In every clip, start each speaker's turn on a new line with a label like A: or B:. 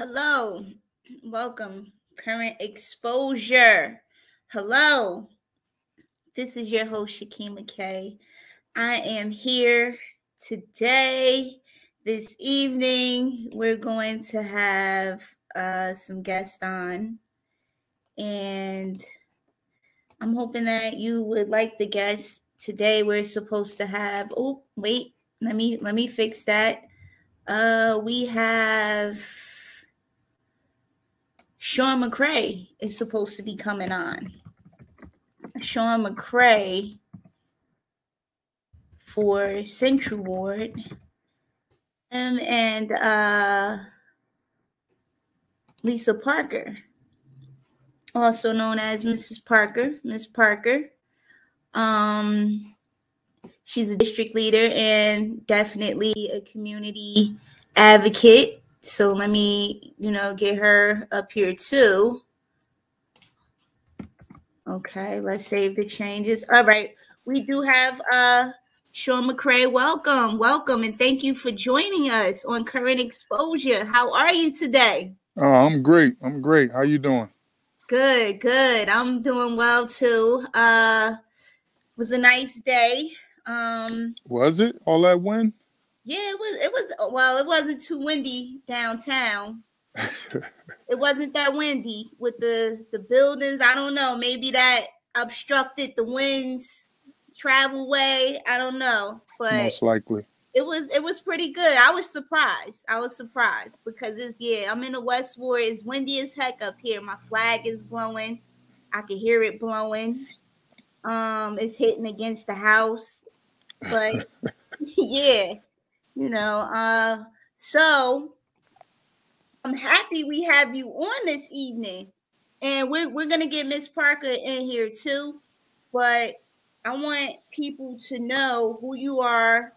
A: Hello, welcome, Current Exposure. Hello, this is your host, Shakima K. I am here today. This evening, we're going to have some guests on, and I'm hoping that you would like the guests. Today, we're supposed to have. Oh, wait, let me fix that. We have Sean McCray is supposed to be coming on. Sean McCray for Central Ward. And Lisa Parker, also known as Mrs. Parker. Miss Parker. She's a district leader and definitely a community advocate. So let me, get her up here too. Okay, let's save the changes. All right. We do have Sean McCray. Welcome, and thank you for joining us on Current Exposure. How are you today?
B: I'm great. How you doing?
A: Good. I'm doing well too. It was a nice day.
B: Was it all that wind?
A: Yeah, it was. Well, it wasn't too windy downtown. It wasn't that windy with the buildings. I don't know. Maybe that obstructed the wind's travel way. I don't know, but
B: most likely
A: it was pretty good. I was surprised because I'm in the West Ward. It's windy as heck up here. My flag is blowing. I can hear it blowing. It's hitting against the house, but yeah, so I'm happy we have you on this evening, and we're gonna get Miss Parker in here too, but I want people to know who you are,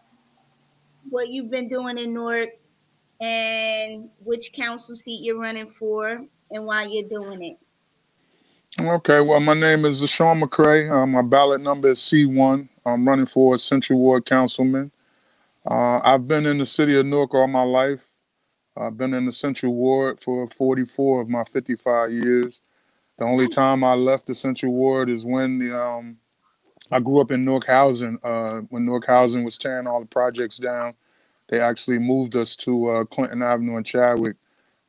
A: what you've been doing in Newark, and which council seat you're running for, and why you're doing it.
B: Okay, well, my name is Sean McCray. My ballot number is C1. I'm running for Central Ward Councilman. I've been in the city of Newark all my life. I've been in the Central Ward for 44 of my 55 years. The only time I left the Central Ward is when I grew up in Newark Housing. When Newark Housing was tearing all the projects down, they actually moved us to Clinton Avenue and Chadwick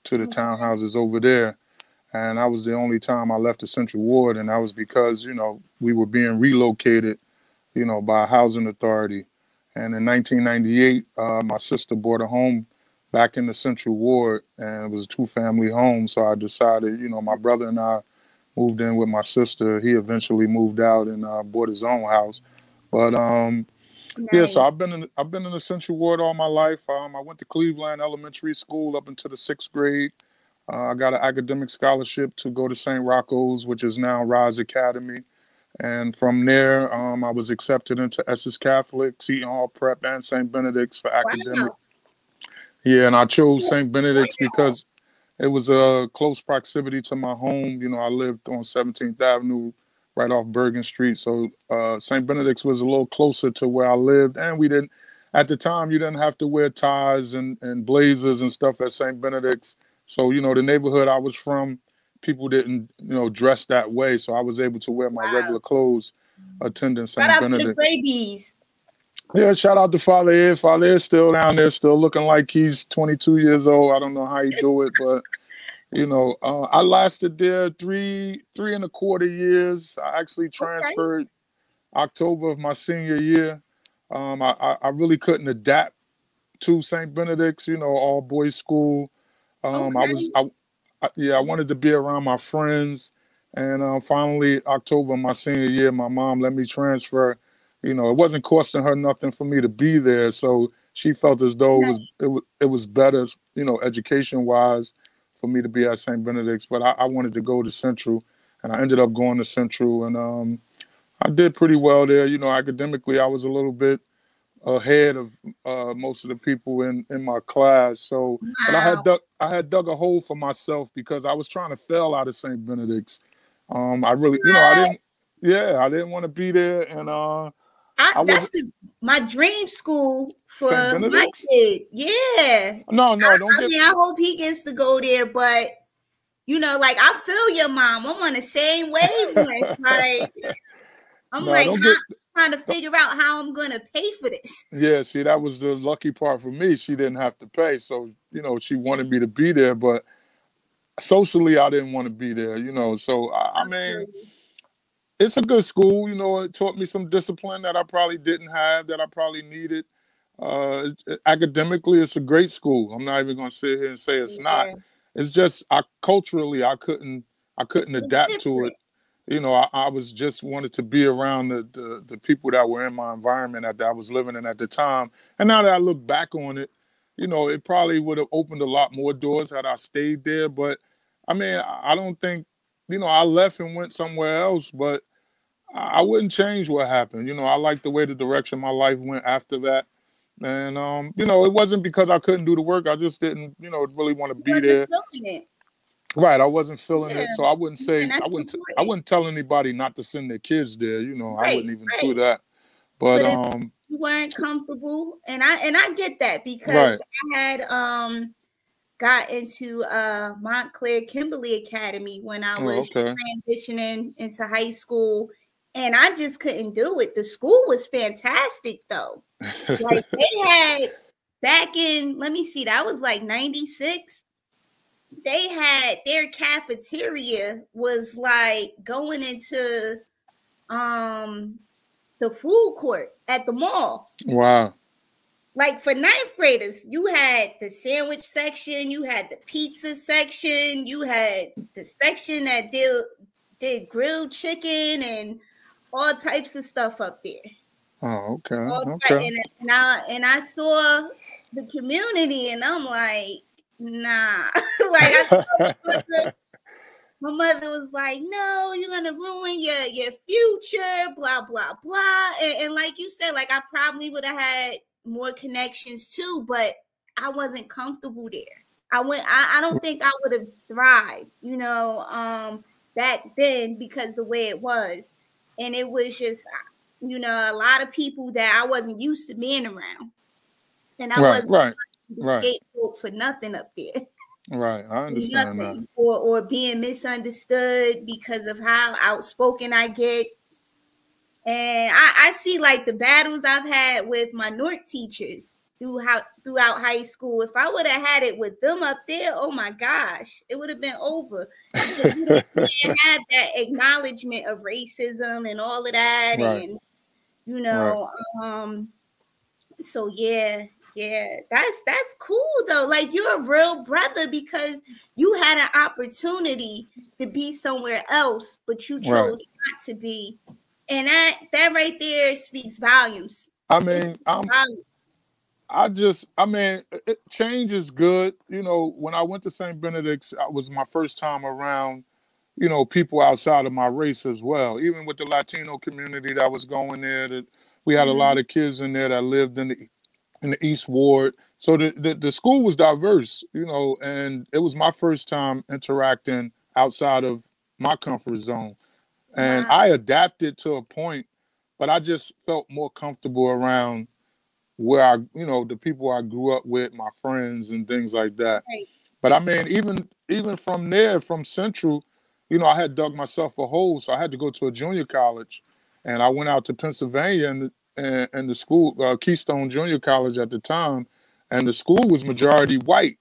B: to the townhouses over there. And that was the only time I left the Central Ward, and that was because, we were being relocated, by a housing authority. And in 1998, my sister bought a home back in the Central Ward, and it was a two-family home. So I decided, my brother and I moved in with my sister. He eventually moved out and bought his own house. But yeah, so I've been in the Central Ward all my life. I went to Cleveland Elementary School up until the 6th grade. I got an academic scholarship to go to St. Rocco's, which is now Rise Academy. And from there, I was accepted into Essex Catholic, Seton Hall Prep, and St. Benedict's for academic. Wow. Yeah, and I chose St. Benedict's because it was a close proximity to my home. I lived on 17th Avenue, right off Bergen Street. So St. Benedict's was a little closer to where I lived. And at the time, you didn't have to wear ties and blazers and stuff at St. Benedict's. So, the neighborhood I was from, people didn't, dress that way. So I was able to wear my regular clothes attending St. Benedict's.
A: Shout out to the Brabies.
B: Yeah, shout out to Father Ed. Father Ed's still down there, still looking like he's 22 years old. I don't know how he do it, but, I lasted there three and a quarter years. I actually transferred October of my senior year. I really couldn't adapt to St. Benedict's, all boys school. I wanted to be around my friends, and finally October my senior year, my mom let me transfer. It wasn't costing her nothing for me to be there, so she felt as though it was better, education wise, for me to be at St. Benedict's. But I wanted to go to Central, and I ended up going to Central, and I did pretty well there. Academically, I was a little bit ahead of most of the people in my class. So, but I had dug a hole for myself because I was trying to fail out of St. Benedict's. I really, I didn't want to be there, and I was
A: My dream school for
B: St.
A: my
B: Benedict's.
A: kid. Yeah.
B: No, don't get.
A: I hope he gets to go there, but like I feel your mom. I'm on the same wavelength. Like I'm
B: No,
A: like
B: don't get.
A: trying to figure out how I'm gonna pay for this.
B: Yeah, see, that was the lucky part for me. She didn't have to pay, so she wanted me to be there, but socially, I didn't want to be there. So I mean, it's a good school. It taught me some discipline that I probably didn't have, that I probably needed. Academically, it's a great school. I'm not even going to sit here and say it's not. It's just culturally, I couldn't adapt to it. I was just wanted to be around the people that were in my environment that I was living in at the time. And now that I look back on it, it probably would have opened a lot more doors had I stayed there. But I mean, I don't think, I left and went somewhere else, but I wouldn't change what happened. I like the way the direction my life went after that. And, it wasn't because I couldn't do the work. I just didn't, really want to be there.
A: Feeling it.
B: Right. I wasn't feeling it. So I wouldn't say, I wouldn't tell anybody not to send their kids there. I wouldn't even do that. But
A: you weren't comfortable. And I get that because I had, got into Montclair Kimberly Academy when I was transitioning into high school, and I just couldn't do it. The school was fantastic though. Like they had back in, let me see, that was like 96. They had their cafeteria was like going into the food court at the mall.
B: Wow.
A: Like for ninth graders, you had the sandwich section, you had the pizza section, you had the section that did grilled chicken and all types of stuff up there.
B: Oh, okay.
A: And I saw the community, and I'm like, nah. Like my mother was like, no, you're gonna ruin your future, blah blah blah. And like you said, like I probably would have had more connections too, but I wasn't comfortable there. I don't think I would have thrived, back then because the way it was. And it was just, a lot of people that I wasn't used to being around. And I wasn't the scapegoat for nothing up there.
B: Right, I understand that.
A: Or being misunderstood because of how outspoken I get. And I see like the battles I've had with my North teachers throughout high school. If I would have had it with them up there, oh my gosh, it would have been over. Because we didn't have that acknowledgement of racism and all of that.
B: Right.
A: And so yeah, that's cool though. Like you're a real brother because you had an opportunity to be somewhere else, but you chose not to be. And that right there speaks volumes.
B: I mean, change is good. When I went to St. Benedict's, it was my first time around, people outside of my race as well. Even with the Latino community that was going there, that we had a lot of kids in there that lived in the East Ward. So the school was diverse, and it was my first time interacting outside of my comfort zone. And I adapted to a point, but I just felt more comfortable around where the people I grew up with, my friends and things like that.
A: Right.
B: But I mean, even from there, from Central, I had dug myself a hole, so I had to go to a junior college, and I went out to Pennsylvania and the school, Keystone Junior College at the time, and the school was majority white.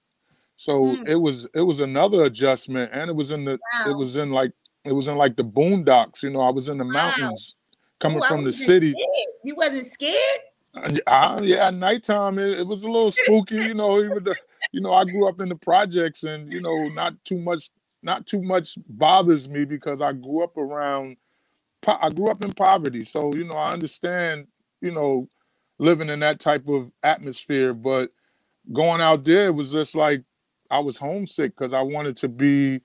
B: So it was another adjustment, and it was in like the boondocks. I was in the mountains coming from the city.
A: Scared. You wasn't scared?
B: Yeah, at nighttime it was a little spooky. Even I grew up in the projects, and not too much bothers me because I grew up in poverty. So I understand living in that type of atmosphere. But going out there was just like I was homesick because I wanted to be.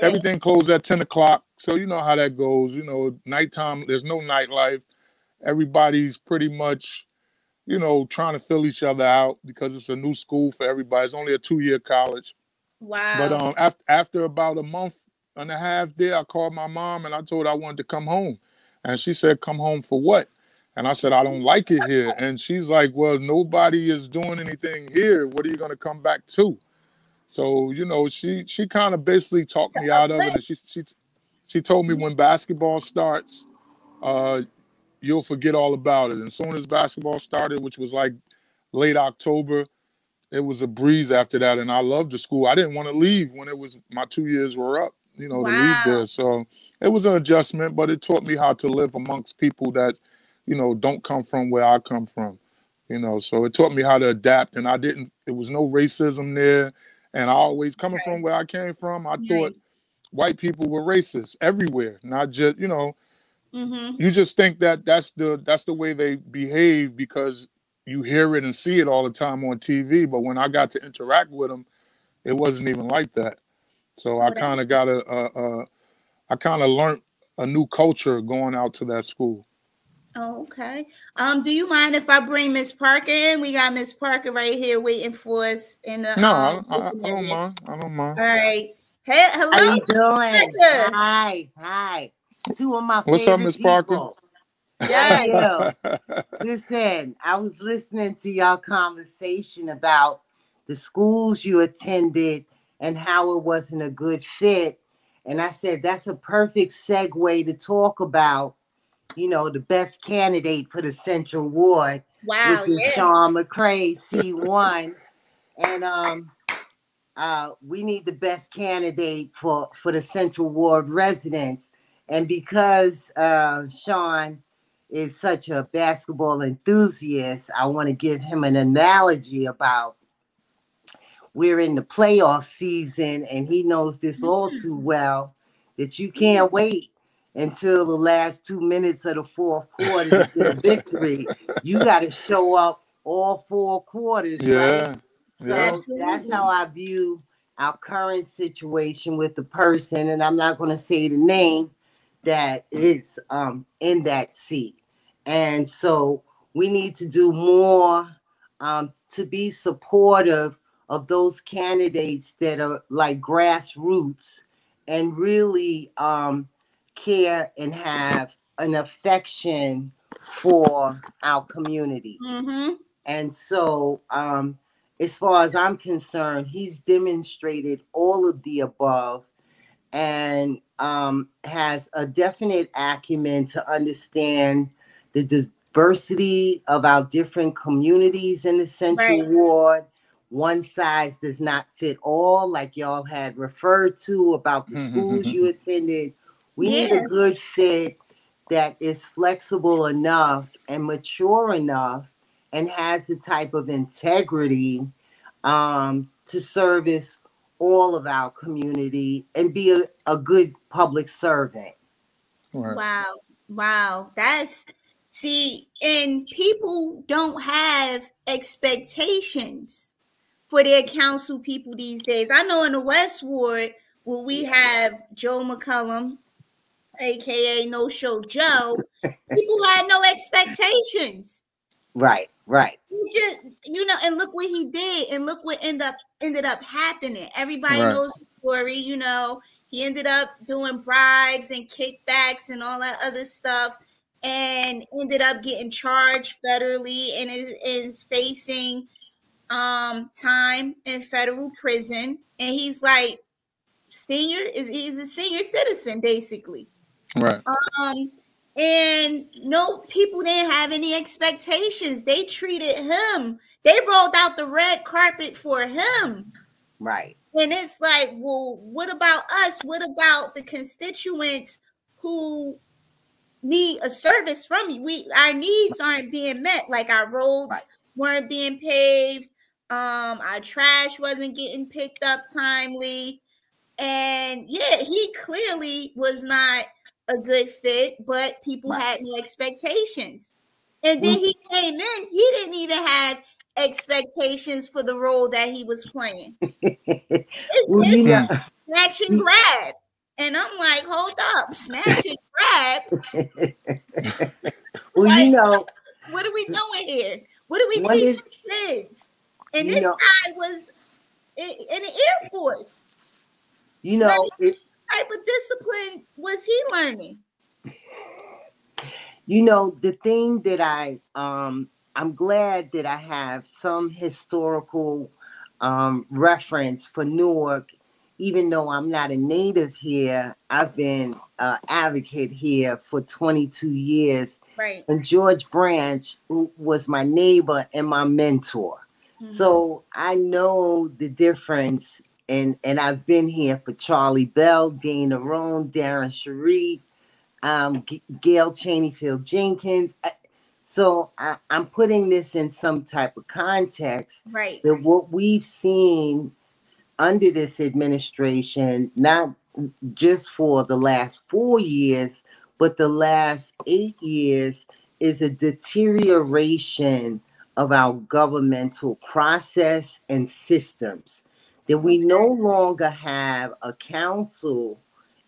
B: Everything closed at 10 o'clock. So you know how that goes. Nighttime, there's no nightlife. Everybody's pretty much, trying to fill each other out because it's a new school for everybody. It's only a 2-year college.
A: Wow.
B: But after about a month and a half there, I called my mom and I told her I wanted to come home. And she said, come home for what? And I said, I don't like it here. And she's like, well, nobody is doing anything here. What are you going to come back to? So, you know, she kind of basically talked me out of it. And she told me when basketball starts, you'll forget all about it. And as soon as basketball started, which was like late October, it was a breeze after that. And I loved the school. I didn't want to leave when it was my 2 years were up, you know, to leave
A: Wow.
B: there. So it was an adjustment, but it taught me how to live amongst people that, you know, don't come from where I come from, you know. So it taught me how to adapt. And there was no racism there. And I always, coming
A: Right.
B: from where I came from, I thought
A: Nice.
B: white people were racist everywhere, not just, you know,
A: Mm-hmm.
B: you just think that that's the way they behave because you hear it and see it all the time on TV. But when I got to interact with them, it wasn't even like that. So I
A: Oh,
B: kind
A: that's
B: of got I kind of learned a new culture going out to that school.
A: oh, okay. Do you mind if I bring Miss Parker in? We got Miss Parker right here waiting for us in the
B: No,
A: waiting
B: I don't
A: area.
B: mind. I don't mind.
A: All right. Hey,
C: How
A: hello,
C: you
A: Miss
C: doing?
A: Parker.
C: Hi. Two of my
B: What's up,
C: favorite
B: Miss Parker?
C: people. How
A: Yes.
C: you? Listen, I was listening to y'all conversation about the schools you attended and how it wasn't a good fit. And I said, that's a perfect segue to talk about, you know, the best candidate for the Central Ward,
A: Wow.
C: which is
A: Yeah.
C: Sean McCray, C1. And we need the best candidate for the Central Ward residents. And because Sean is such a basketball enthusiast, I want to give him an analogy about we're in the playoff season, and he knows this all too well, that you can't wait until the last 2 minutes of the fourth quarter to get a victory. You got to show up all 4 quarters, right?
B: Yeah.
C: So
B: Yeah.
C: that's how I view our current situation with the person, and I'm not going to say the name that is in that seat. And so we need to do more to be supportive of those candidates that are like grassroots and really care and have an affection for our communities.
A: Mm-hmm.
C: And so as far as I'm concerned, he's demonstrated all of the above and has a definite acumen to understand the diversity of our different communities in the Central
A: Right.
C: Ward. One size does not fit all, like y'all had referred to about the schools you attended. We need
A: Yeah.
C: a good fit that is flexible enough and mature enough and has the type of integrity to service all of our community and be a good public servant.
B: Right.
A: Wow. Wow. That's see, and people don't have expectations for their council people these days. I know in the West Ward where we have Joe McCullum, aka No Show Joe, people had no expectations.
C: Right.
A: He just, you know, and look what he did, and look what ended up happening. Everybody
B: Right.
A: knows the story, you know. He ended up doing bribes and kickbacks and all that other stuff, and ended up getting charged federally and is facing time in federal prison. And he's like he's a senior citizen basically.
B: Right.
A: And no, people didn't have any expectations. They treated him. They rolled out the red carpet for him.
C: Right.
A: And it's like, well, what about us? What about the constituents who need a service from you? Our needs aren't being met. Like our roads weren't being paved. Our trash wasn't getting picked up timely. And yeah, he clearly was not a good fit, but people had no expectations. And then he came in, he didn't even have expectations for the role that he was playing.
C: Well, you know,
A: Snatch and grab. And I'm like, hold up, snatch and grab.
C: Well,
A: like,
C: you know,
A: what are we doing here? What are we
C: what
A: teaching
C: is-
A: kids? And this guy was in the Air Force.
C: You know,
A: what type of discipline was he learning?
C: You know, the thing that I'm glad that I have some historical reference for Newark, even though I'm not a native here. I've been an advocate here for 22 years.
A: Right.
C: And George Branch, who was my neighbor and my mentor. So I know the difference, and I've been here for Charlie Bell, Dana Roan, Darren Sharif, Gail Cheneyfield Jenkins. So I'm putting this in some type of context.
A: Right.
C: That what we've seen under this administration, not just for the last 4 years, but the last 8 years, is a deterioration of our governmental process and systems. That we no longer have a council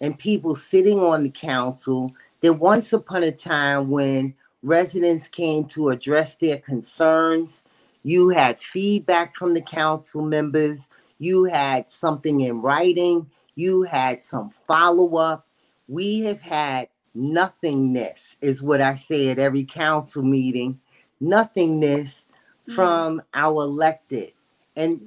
C: and people sitting on the council. That once upon a time, when residents came to address their concerns, you had feedback from the council members, you had something in writing, you had some follow-up. We have had nothingness, is what I say at every council meeting. Nothingness from our elected. And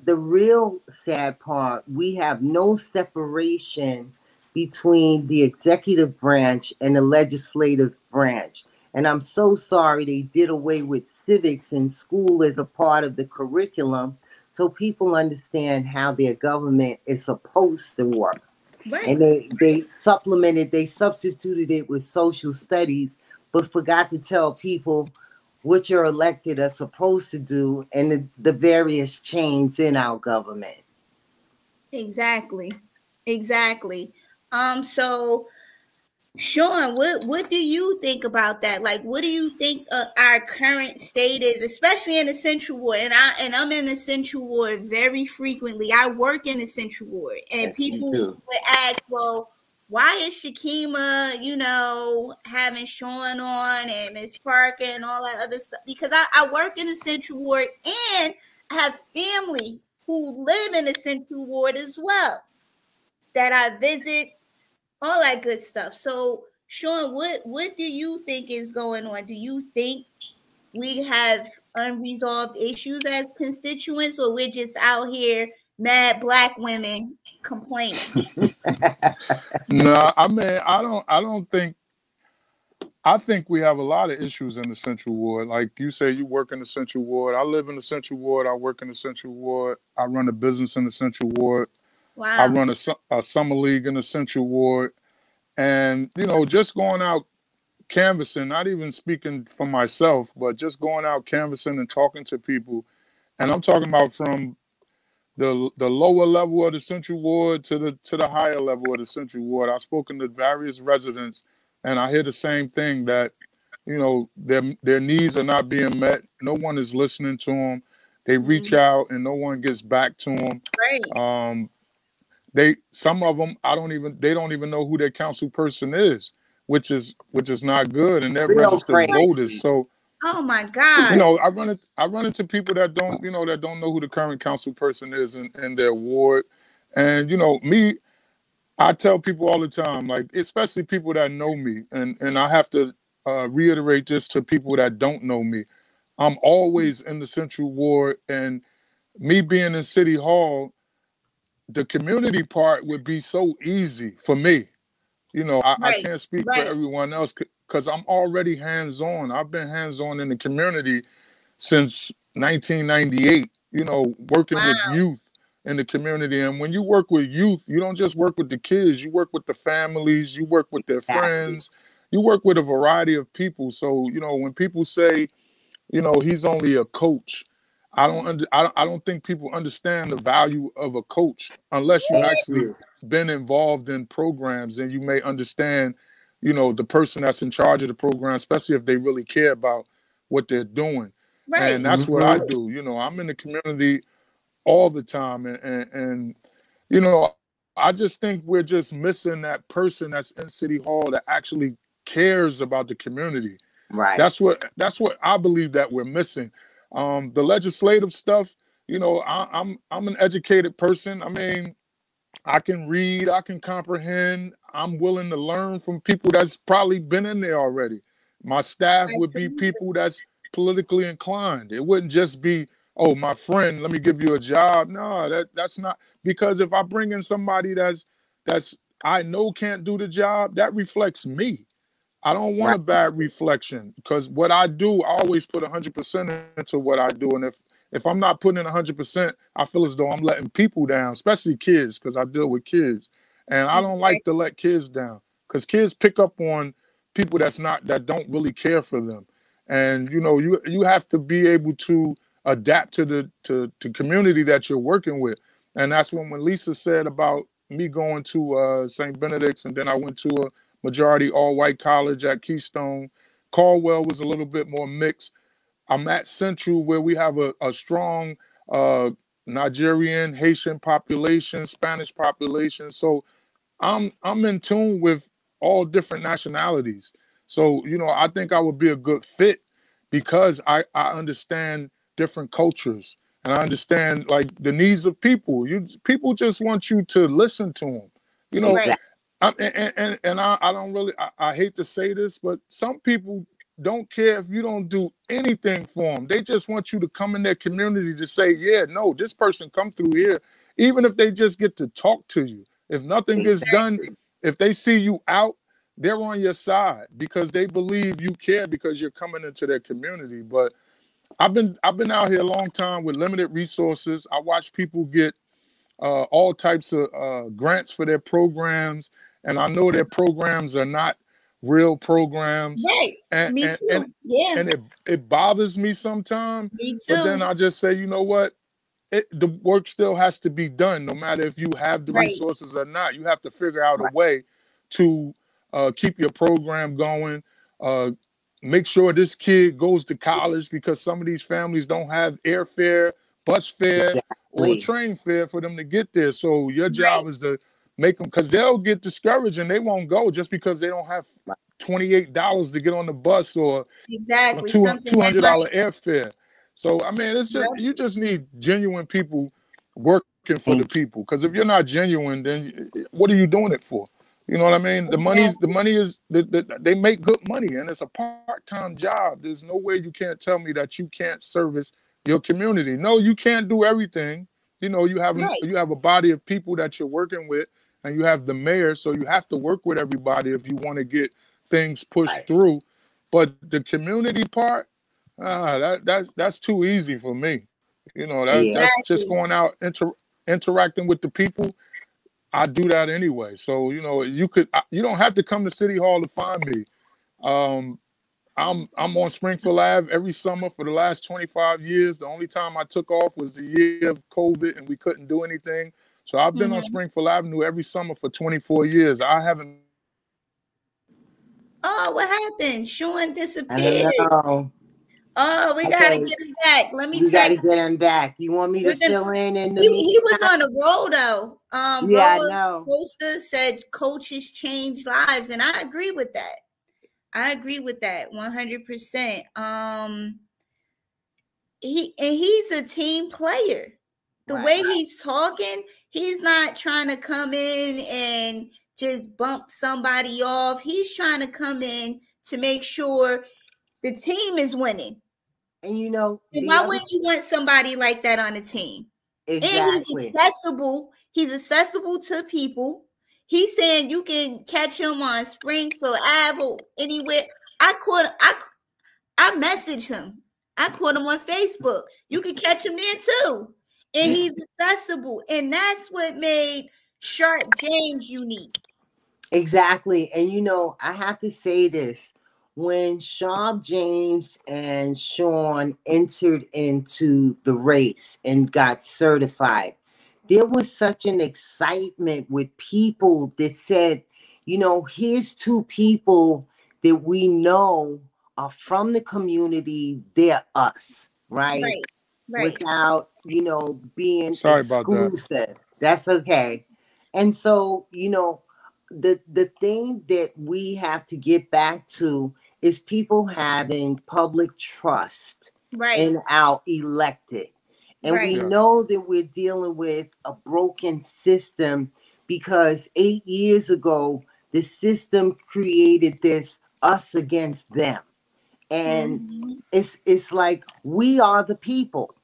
C: the real sad part, we have no separation between the executive branch and the legislative branch. And I'm so sorry they did away with civics in school as a part of the curriculum, so people understand how their government is supposed to work.
A: Right.
C: And they substituted it with social studies, but forgot to tell people what your elected are supposed to do and the various chains in our government.
A: Exactly. So Sean, what do you think about that? Like, what do you think our current state is, especially in the Central Ward? And I'm in the Central Ward very frequently. I work in the Central Ward, and people would ask, "Well, why is Shakima, having Sean on and Miss Parker and all that other stuff?" Because I work in the Central Ward, and I have family who live in the Central Ward as well that I visit. All that good stuff. So, Sean, what do you think is going on? Do you think we have unresolved issues as constituents, or we're just out here mad Black women complaining?
B: No, I mean, I don't think. I think we have a lot of issues in the Central Ward. Like you say, you work in the Central Ward. I live in the Central Ward. I work in the Central Ward. I run a business in the Central Ward.
A: Wow.
B: I run a summer league in the Central Ward. And, just going out canvassing, not even speaking for myself, but just going out canvassing and talking to people. And I'm talking about from the lower level of the Central Ward to the higher level of the Central Ward. I've spoken to various residents, and I hear the same thing, that, their needs are not being met. No one is listening to them. They reach out and no one gets back to them.
A: Right.
B: Some of them, they don't even know who their council person is, which is not good, and they're registered voters. So,
A: oh my God,
B: I run into people that don't know who the current council person is in their ward, and me, I tell people all the time, like, especially people that know me, and I have to reiterate this to people that don't know me. I'm always in the Central Ward, and me being in City Hall, the community part would be so easy for me. I can't speak for everyone else because I'm already hands-on. I've been hands-on in the community since 1998, working with youth in the community. And when you work with youth, you don't just work with the kids, you work with the families, you work with their friends, you work with a variety of people. So, when people say, he's only a coach, I don't think people understand the value of a coach unless you actually been involved in programs, and you may understand, the person that's in charge of the program, especially if they really care about what they're doing. Right. And that's what I do. I'm in the community all the time, and I just think we're just missing that person that's in City Hall that actually cares about the community.
C: Right.
B: That's what I believe that we're missing. The legislative stuff, I'm an educated person. I mean, I can read, I can comprehend. I'm willing to learn from people that's probably been in there already. My staff would be people that's politically inclined. It wouldn't just be, oh, my friend, let me give you a job. No, that's not, because if I bring in somebody that's I know can't do the job, that reflects me. I don't want a bad reflection, because what I do, I always put 100% into what I do. And if I'm not putting in 100%, I feel as though I'm letting people down, especially kids, because I deal with kids. And I don't like to let kids down, because kids pick up on people that don't really care for them. And you have to be able to adapt to the community that you're working with. And that's when Lisa said about me going to St. Benedict's, and then I went to a majority all-white college at Keystone. Caldwell was a little bit more mixed. I'm at Central, where we have a strong Nigerian, Haitian population, Spanish population. So I'm in tune with all different nationalities. So, I think I would be a good fit, because I understand different cultures, and I understand like the needs of people. People just want you to listen to them.
C: Exactly.
B: I don't really, I hate to say this, but some people don't care if you don't do anything for them. They just want you to come in their community to say, yeah, no, this person come through here. Even if they just get to talk to you. If nothing gets done, if they see you out, they're on your side, because they believe you care, because you're coming into their community. But I've been out here a long time with limited resources. I watch people get all types of grants for their programs, and I know their programs are not real programs.
A: Right. Me too.
B: And it bothers me sometimes.
A: Me too.
B: But then I just say, you know what? The work still has to be done, no matter if you have the resources or not. You have to figure out a way to keep your program going. Make sure this kid goes to college, because some of these families don't have airfare, bus fare, or train fare for them to get there. So your job is to make them, because they'll get discouraged and they won't go just because they don't have $28 to get on the bus, or $200 airfare. So I mean, it's just you just need genuine people working for the people. Because if you're not genuine, then what are you doing it for? You know what I mean? The money is they make good money, and it's a part-time job. There's no way you can't tell me that you can't service your community. No, you can't do everything. You have a body of people that you're working with, and you have the mayor, so you have to work with everybody if you want to get things pushed through. But the community part, that's too easy for me. That's just going out interacting with the people. I do that anyway. So, you don't have to come to City Hall to find me. I'm on Springfield Ave every summer for the last 25 years. The only time I took off was the year of COVID and we couldn't do anything. So I've been on Springfield Avenue every summer for 24 years. I haven't.
A: Oh, what happened? Sean disappeared. Oh, we gotta get him back.
C: We gotta get him back. You want me to fill in the
A: he was on the roll though.
C: Yeah, I know.
A: Poster said coaches change lives, and I agree with that. I agree with that 100%. He's a team player. The way he's talking, he's not trying to come in and just bump somebody off. He's trying to come in to make sure the team is winning.
C: And
A: why wouldn't you want somebody like that on the team?
C: Exactly.
A: And he's accessible to people. He's saying you can catch him on Springfield Ave or anywhere. I messaged him. I caught him on Facebook. You can catch him there too. And he's accessible. And that's what made Sharp James unique.
C: Exactly. And I have to say this. When Sharp James and Sean entered into the race and got certified, there was such an excitement with people that said, here's two people that we know are from the community. They're us, right? Without, being exclusive. That's okay. And so, the thing that we have to get back to is people having public trust in our elected. And we know that we're dealing with a broken system, because 8 years ago, the system created this us against them. And
A: Mm-hmm.
C: it's like we are the people.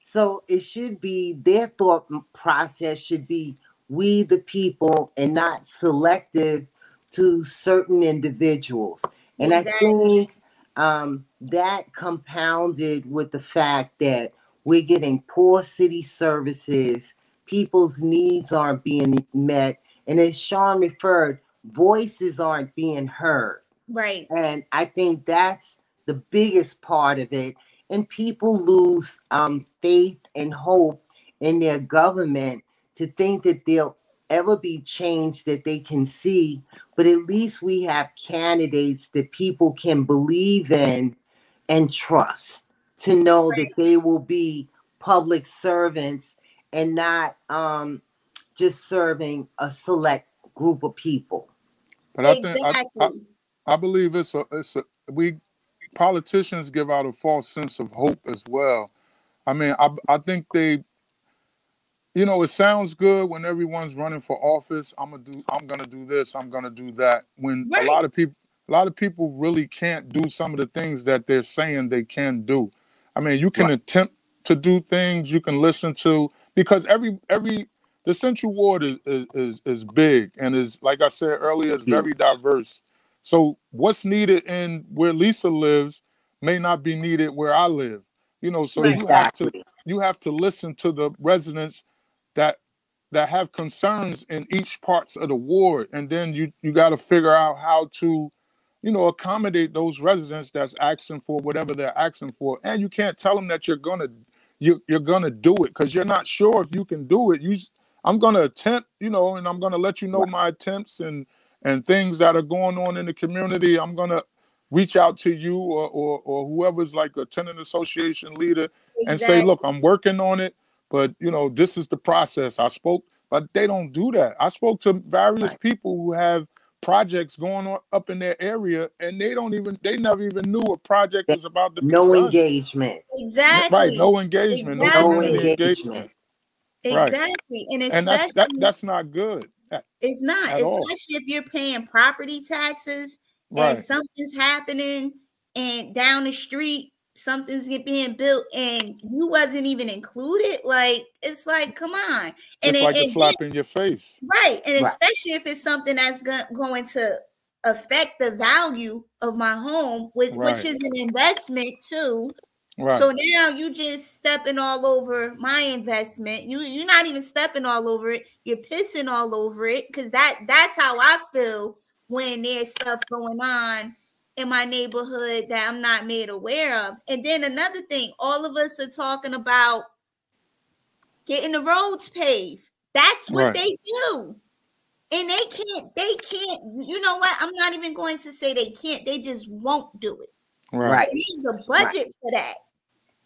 C: So it should be their thought process should be we the people and not selective to certain individuals. And I
A: Exactly.
C: think that compounded with the fact that we're getting poor city services, people's needs aren't being met, and as Sean referred, voices aren't being heard.
A: Right.
C: And I think that's the biggest part of it. And people lose faith and hope in their government to think that there'll ever be change that they can see. But at least we have candidates that people can believe in and trust to know that they will be public servants and not just serving a select group of people.
B: But
A: Exactly.
B: I believe we politicians give out a false sense of hope as well. I mean, I think they, you know, it sounds good when everyone's running for office. I'm gonna do this, I'm gonna do that. When
A: Right.
B: a lot of people really can't do some of the things that they're saying they can do. I mean, you can
C: Right.
B: attempt to do things, you can listen to, because every the Central Ward is big and is, like I said earlier, is very diverse. So what's needed in where Lisa lives may not be needed where I live. You know, so
A: Right.
C: Exactly.
B: you have to listen to the residents that have concerns in each parts of the ward, and then you got to figure out how to, you know, accommodate those residents that's asking for whatever they're asking for. And you can't tell them that you're gonna do it because you're not sure if you can do it. I'm gonna attempt, you know, and I'm gonna let you know
C: Right.
B: my attempts and things that are going on in the community. I'm gonna reach out to you or whoever's like a tenant association leader and say, look,
A: Exactly.
B: I'm working on it, but you know, this is the process. I spoke, but they don't do that. I spoke to various
C: Right.
B: people who have projects going on up in their area, and they never even knew a project was about to be
C: No
B: done.
C: engagement.
B: Right,
A: Exactly.
B: no engagement, no
C: No
B: community
A: Exactly.
B: engagement.
C: engagement.
B: Right,
A: Exactly. And
B: and
A: especially,
B: that's not good
A: it's not,
B: at all.
A: especially if you're paying property taxes and
B: Right,
A: something's happening and down the street something's being built and you wasn't even included. Like it's like, come on. And
B: it's
A: it,
B: like a
A: and then,
B: slap in your face.
A: right, and
C: Right.
A: especially if it's something that's going to affect the value of my home, which
B: Right,
A: is an investment too.
B: right.
A: So now you just stepping all over my investment. You're not even stepping all over it. You're pissing all over it because that's how I feel when there's stuff going on in my neighborhood that I'm not made aware of. And then another thing, all of us are talking about getting the roads paved. That's what
B: Right,
A: they do. And they can't, you know what? I'm not even going to say they can't, they just won't do it.
B: right.
C: Right.
A: They need a budget for that.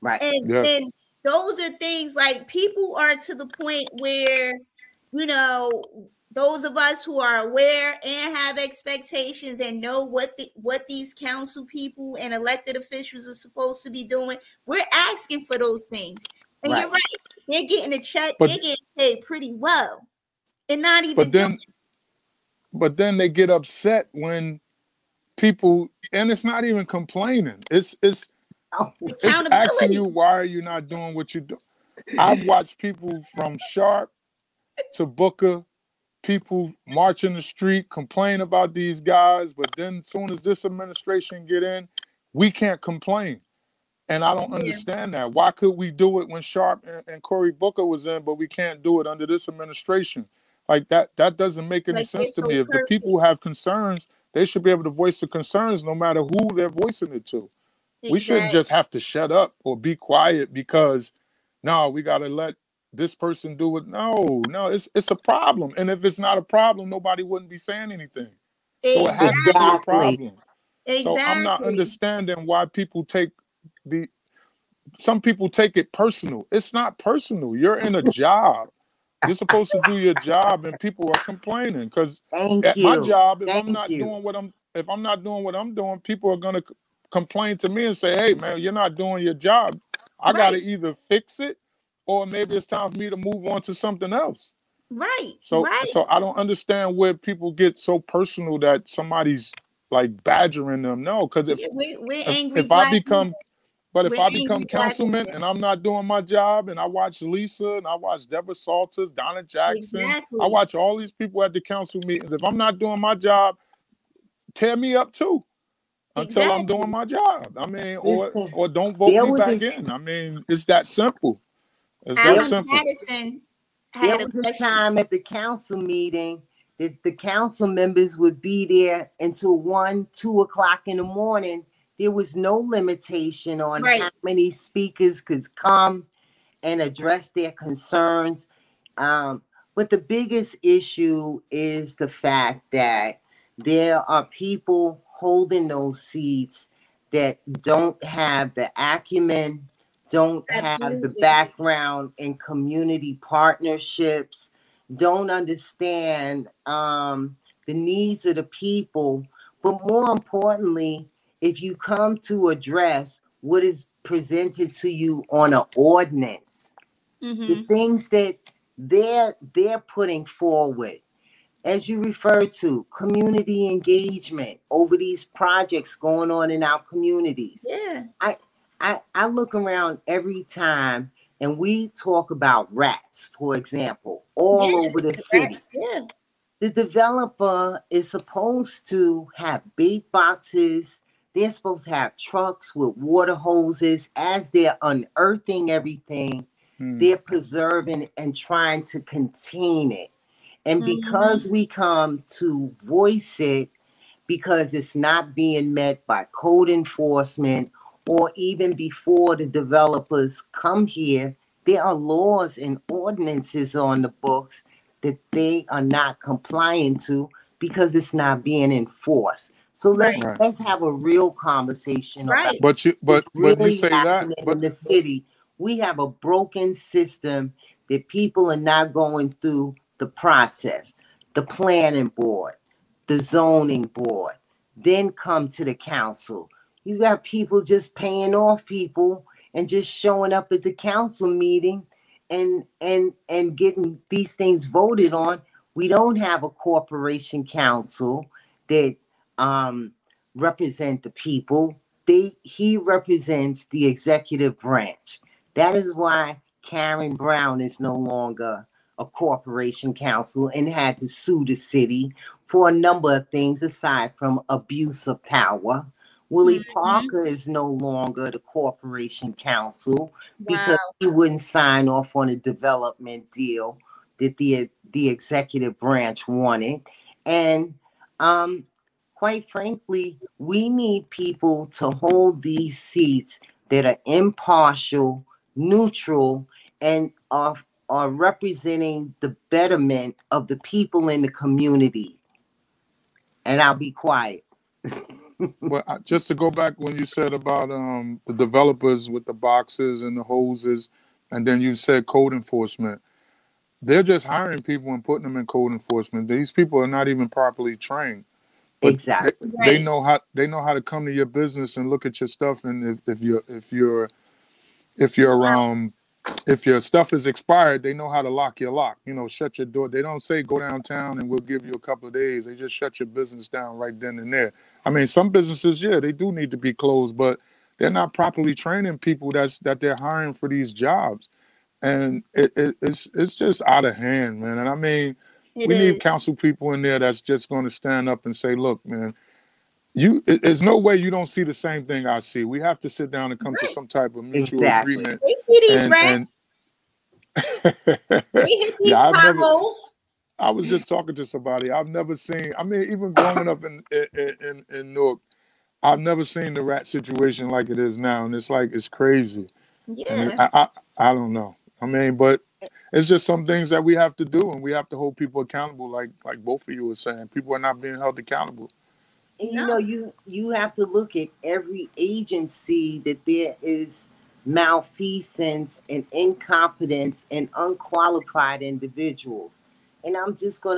C: Right.
B: Yes.
A: And those are things like people are to the point where, you know, those of us who are aware and have expectations and know what these council people and elected officials are supposed to be doing, we're asking for those things. And
C: Right.
A: you're right, they're getting a check,
B: But
A: they're getting paid pretty well, and not even
B: but then but then they get upset when people, and it's not even complaining. It's
C: Oh,
B: asking
A: accountability.
B: you, why are you not doing what you do? I've watched people from Sharp to Booker, people march in the street, complain about these guys, but then as soon as this administration get in, we can't complain. And I don't
A: Yeah,
B: understand that. Why could we do it when Sharp and Cory Booker was in, but we can't do it under this administration? Like that doesn't make any
A: like they're
B: sense to me.
A: so
B: If the
A: perfect.
B: people have concerns, they should be able to voice the concerns no matter who they're voicing it to. We shouldn't
A: Exactly.
B: just have to shut up or be quiet because no, we got to let this person do it. No, it's a problem. And if it's not a problem, nobody wouldn't be saying anything. So it has to be a
C: exactly.
B: problem. So I'm not
A: Exactly.
B: understanding why people take the some people take it personal. It's not personal. You're in a job. You're supposed to do your job, and people are complaining because
C: Thank
B: at my
C: you.
B: job, if I'm
C: Thank
B: not
C: you.
B: doing what I'm doing, people are gonna complain to me and say, "Hey, man, you're not doing your job. I got to
A: Right.
B: either fix it, or maybe it's time for me to move on to something else."
A: Right.
B: So
A: Right.
B: I don't understand where people get so personal that somebody's like badgering them. No, because
A: we're angry
B: if I
A: black
B: become
A: men.
B: but if
A: We're
B: I
A: angry
B: become
A: black
B: councilman
A: men.
B: and I'm not doing my job, and I watch Lisa and I watch Deborah Salters, Donna Jackson, I
A: Exactly.
B: watch all these people at the council meetings. If I'm not doing my job, tear me up too until I'm doing
A: Exactly.
B: my job. I mean,
C: Listen,
B: or don't vote
C: there
B: me
C: was
B: back
C: a
B: in. I mean, it's that simple. It's that
C: there
A: Alan
B: simple.
A: Patterson
C: there
A: had a
C: was a
A: question.
C: time at the council meeting that the council members would be there until 1, 2 o'clock in the morning. There was no limitation on
A: Right.
C: how many speakers could come and address their concerns. But the biggest issue is the fact that there are people holding those seats that don't have the acumen, don't have the
A: Absolutely.
C: background in community partnerships, don't understand the needs of the people. But more importantly, if you come to address what is presented to you on an ordinance, the things that they're putting forward, as you refer to, community engagement over these projects going on in our communities.
A: Yeah.
C: I look around every time and we talk about rats, for example, all over the city.
A: Yeah.
C: The developer is supposed to have bait boxes. They're supposed to have trucks with water hoses. As they're unearthing everything, they're preserving and trying to contain it. And because we come to voice it, because it's not being met by code enforcement, or even before the developers come here, there are laws and ordinances on the books that they are not complying to because it's not being enforced. So let's have a real conversation about
B: But you
C: what's really
B: say that,
C: happening in the city. We have a broken system that people are not going through the process, the planning board, the zoning board, then come to the council. You got people just paying off people and just showing up at the council meeting and getting these things voted on. We don't have a corporation council that represent the people. He represents the executive branch. That is why Karen Brown is no longer a corporation council and had to sue the city for a number of things aside from abuse of power. Willie Parker is no longer the corporation council because he wouldn't sign off on a development deal that the executive branch wanted. And quite frankly, we need people to hold these seats that are impartial, neutral, and are representing the betterment of the people in the community. And I'll be quiet.
B: Well, just to go back when you said about the developers with the boxes and the hoses, and then you said code enforcement. They're just hiring people and putting them in code enforcement. These people are not even properly trained. But
C: exactly.
B: They know how to come to your business and look at your stuff, and if your stuff is expired, they know how to lock your lock. You know, shut your door. They don't say go downtown and we'll give you a couple of days. They just shut your business down right then and there. I mean, some businesses, yeah, they do need to be closed, but they're not properly training people that they're hiring for these jobs, and it's just out of hand, man. And I mean, we need council people in there that's just going to stand up and say, look, man. There's no way you don't see the same thing I see. We have to sit down and come to some type of mutual agreement.
A: They see these rats. They hit these potholes.
B: I was just talking to somebody. I've never seen. I mean, even growing up in Newark, I've never seen the rat situation like it is now, and it's crazy.
A: Yeah.
B: And I don't know. I mean, but it's just some things that we have to do, and we have to hold people accountable. Like both of you were saying, people are not being held accountable.
C: And you know, you have to look at every agency that there is malfeasance and incompetence and unqualified individuals. And I'm just going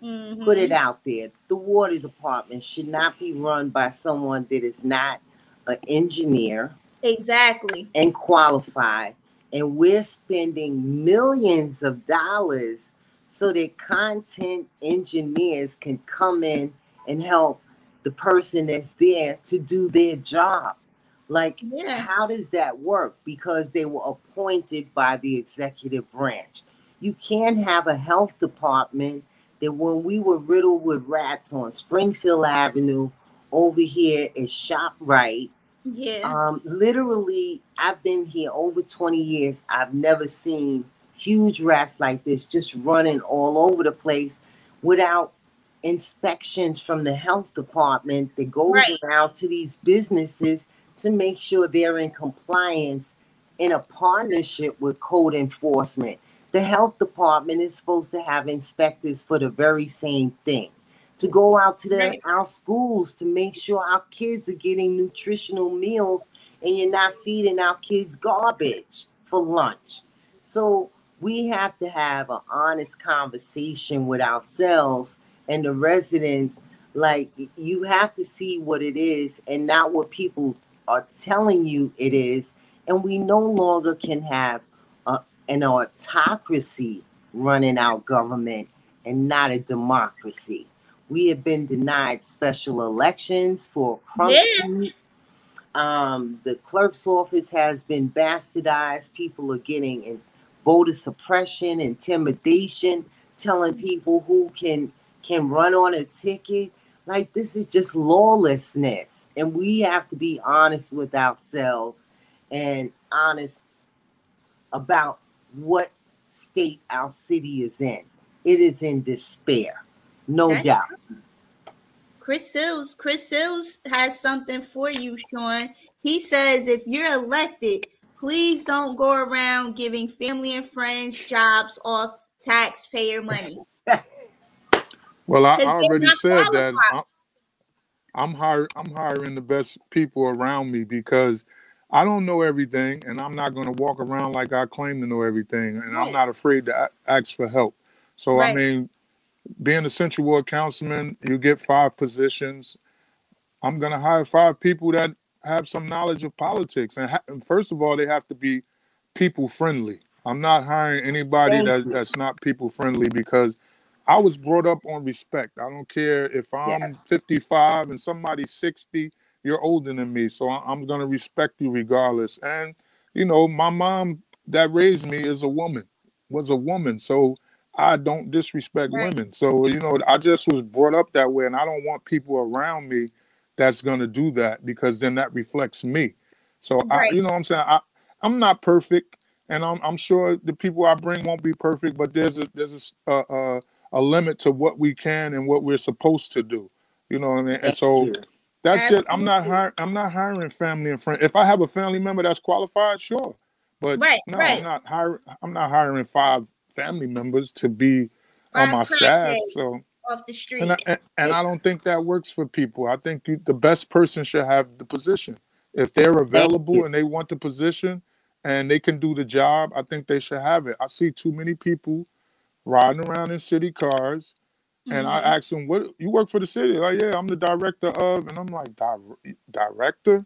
C: to put it out there. The water department should not be run by someone that is not an engineer.
A: Exactly.
C: And qualified. And we're spending millions of dollars so that content engineers can come in and help the person that's there to do their job. Like,
A: Yeah.
C: how does that work? Because they were appointed by the executive branch. You can't have a health department that when we were riddled with rats on Springfield Avenue over here at ShopRite,
A: Yeah.
C: literally, I've been here over 20 years. I've never seen huge rats like this just running all over the place without inspections from the health department that goes
A: Right.
C: around to these businesses to make sure they're in compliance in a partnership with code enforcement. The health department is supposed to have inspectors for the very same thing, to go out to
A: Right.
C: our schools to make sure our kids are getting nutritional meals and you're not feeding our kids garbage for lunch. So we have to have an honest conversation with ourselves and the residents. Like, you have to see what it is and not what people are telling you it is. And we no longer can have an autocracy running our government and not a democracy. We have been denied special elections for crump seat. The clerk's office has been bastardized. People are getting voter suppression, intimidation, telling people who can run on a ticket. Like, this is just lawlessness. And we have to be honest with ourselves and honest about what state our city is in. It is in despair, no doubt.
A: Chris Sills has something for you, Sean. He says if you're elected, please don't go around giving family and friends jobs off taxpayer money.
B: Well, I already said that I'm hiring the best people around me because I don't know everything, and I'm not going to walk around like I claim to know everything, and I'm not afraid to ask for help. So, I mean, being a Central Ward councilman, you get 5 positions. I'm going to hire 5 people that have some knowledge of politics. And first of all, they have to be people friendly. I'm not hiring anybody that's not people friendly because I was brought up on respect. I don't care if I'm 55 and somebody's 60, you're older than me. So I'm going to respect you regardless. And, you know, my mom that raised me was a woman. So I don't disrespect women. So, you know, I just was brought up that way. And I don't want people around me that's going to do that because then that reflects me. So, you know what I'm saying? I'm not perfect. And I'm sure the people I bring won't be perfect, but there's a limit to what we can and what we're supposed to do. You know what I mean? And so that's just, I'm not hiring family and friends. If I have a family member that's qualified, sure. But no, I'm not hiring 5 family members to be on my staff. So
A: off the street.
B: And I don't think that works for people. I think the best person should have the position. If they're available and they want the position and they can do the job, I think they should have it. I see too many people riding around in city cars, and I ask them, "What, you work for the city?" Like, yeah, I'm the director of, and I'm like, director?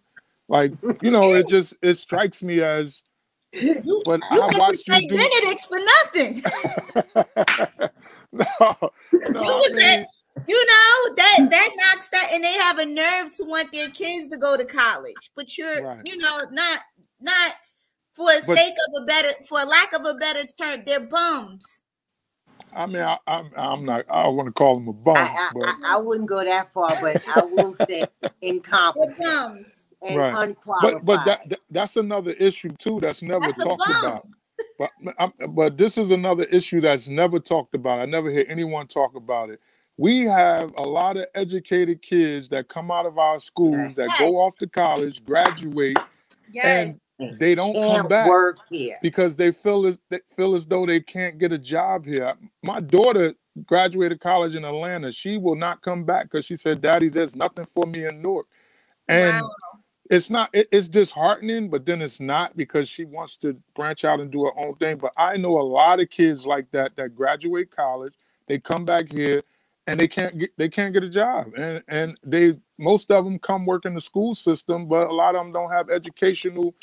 B: Like, you know, it strikes me as, but I watched you do
A: Benedict's for nothing. You know, that knocks that, and they have a nerve to want their kids to go to college, but you're, you know, not for lack of a better term, they're bums.
B: I mean, I'm not. I want to call them a bum.
C: I wouldn't go that far, but I will say incompetent and unqualified.
B: But that's another issue too. That's never talked about. But this is another issue that's never talked about. I never hear anyone talk about it. We have a lot of educated kids that come out of our schools that go off to college, graduate, and they don't come back
C: work here
B: because they feel as though they can't get a job here. My daughter graduated college in Atlanta. She will not come back because she said, "Daddy, there's nothing for me in Newark." And it's not. It's disheartening, but then it's not because she wants to branch out and do her own thing. But I know a lot of kids like that graduate college, they come back here, and they can't get a job, and most of them come work in the school system, but a lot of them don't have educational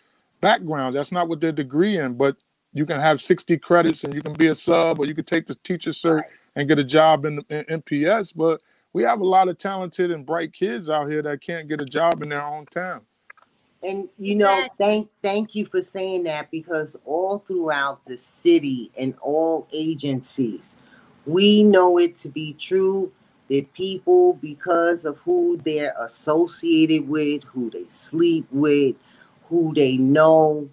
B: backgrounds. That's not what their degree in, but you can have 60 credits and you can be a sub, or you can take the teacher cert and get a job in MPS. But we have a lot of talented and bright kids out here that can't get a job in their own town.
C: And you know, thank you for saying that, because all throughout the city and all agencies, we know it to be true that people, because of who they're associated with, who they sleep with, who they know,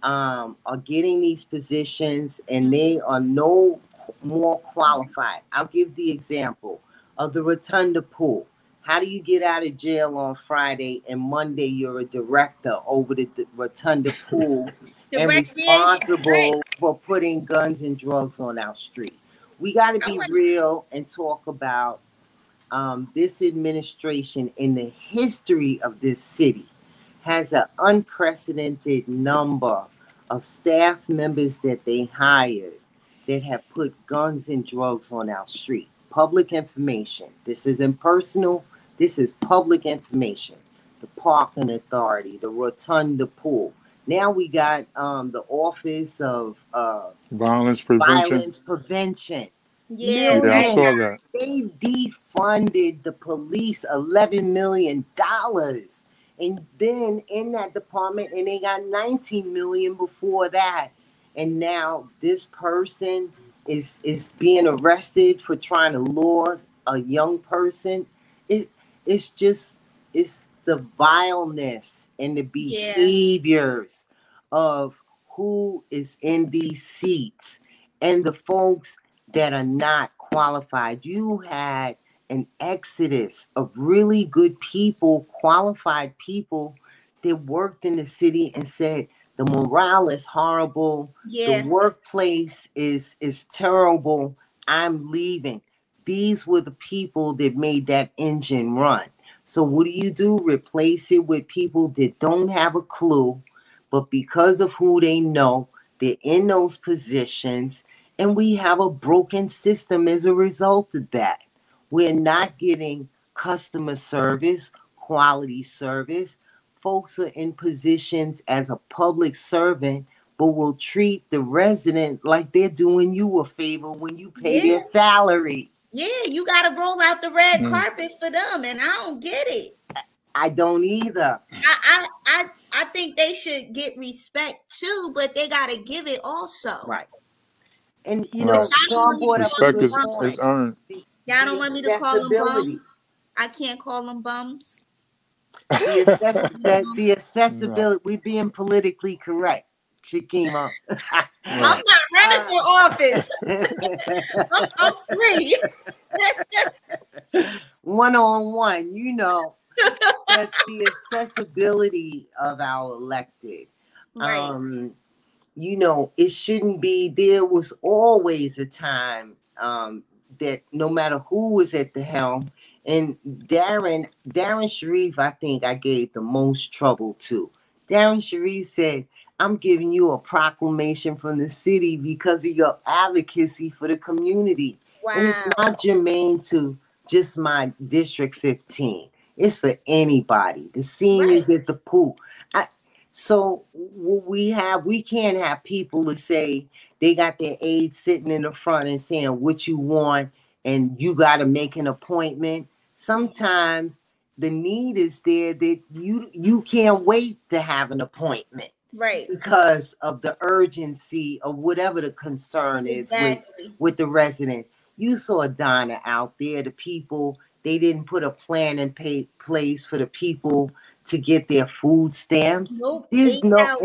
C: are getting these positions, and they are no more qualified. I'll give the example of the Rotunda Pool. How do you get out of jail on Friday and Monday you're a director over the Rotunda Pool and responsible for putting guns and drugs on our street? We got to be real and talk about this administration in the history of this city has an unprecedented number of staff members that they hired that have put guns and drugs on our street. Public information. This isn't personal. This is public information. The Parking Authority, the Rotunda Pool. Now we got the Office of
B: Violence Prevention.
A: Yeah,
B: I saw that.
C: They defunded the police $11 million. And then in that department, and they got 19 million before that. And now this person is being arrested for trying to lure a young person. It's the vileness and the behaviors of who is in these seats and the folks that are not qualified. You had an exodus of really good people, qualified people that worked in the city and said, the morale is horrible. The workplace is terrible. I'm leaving. These were the people that made that engine run. So what do? Replace it with people that don't have a clue, but because of who they know, they're in those positions, and we have a broken system as a result of that. We're not getting customer service, quality service. Folks are in positions as a public servant, but will treat the resident like they're doing you a favor when you pay their salary.
A: Yeah, you got to roll out the red carpet for them, and I don't get it.
C: I don't either.
A: I think they should get respect too, but they got to give it also.
C: Right. And you know,
B: respect is earned.
A: Y'all don't want me to call them bums? I can't call them bums.
C: The accessibility, we being politically correct. Shakima.
A: I'm not running for office. I'm free.
C: One-on-one, you know. That's the accessibility of our elected.
A: Right.
C: You know, it shouldn't be. There was always a time that no matter who was at the helm, and Darren Sharif, I think I gave the most trouble to. Darren Sharif said, I'm giving you a proclamation from the city because of your advocacy for the community.
A: Wow.
C: And it's not germane to just my District 15. It's for anybody. The seniors at the pool. So we can't have people to say they got their aides sitting in the front and saying what you want and you got to make an appointment. Sometimes the need is there that you can't wait to have an appointment.
A: Right.
C: Because of the urgency of whatever the concern is with the resident. You saw Donna out there, the people, they didn't put a plan in place for the people to get their food stamps.
A: Nope.
C: There's no,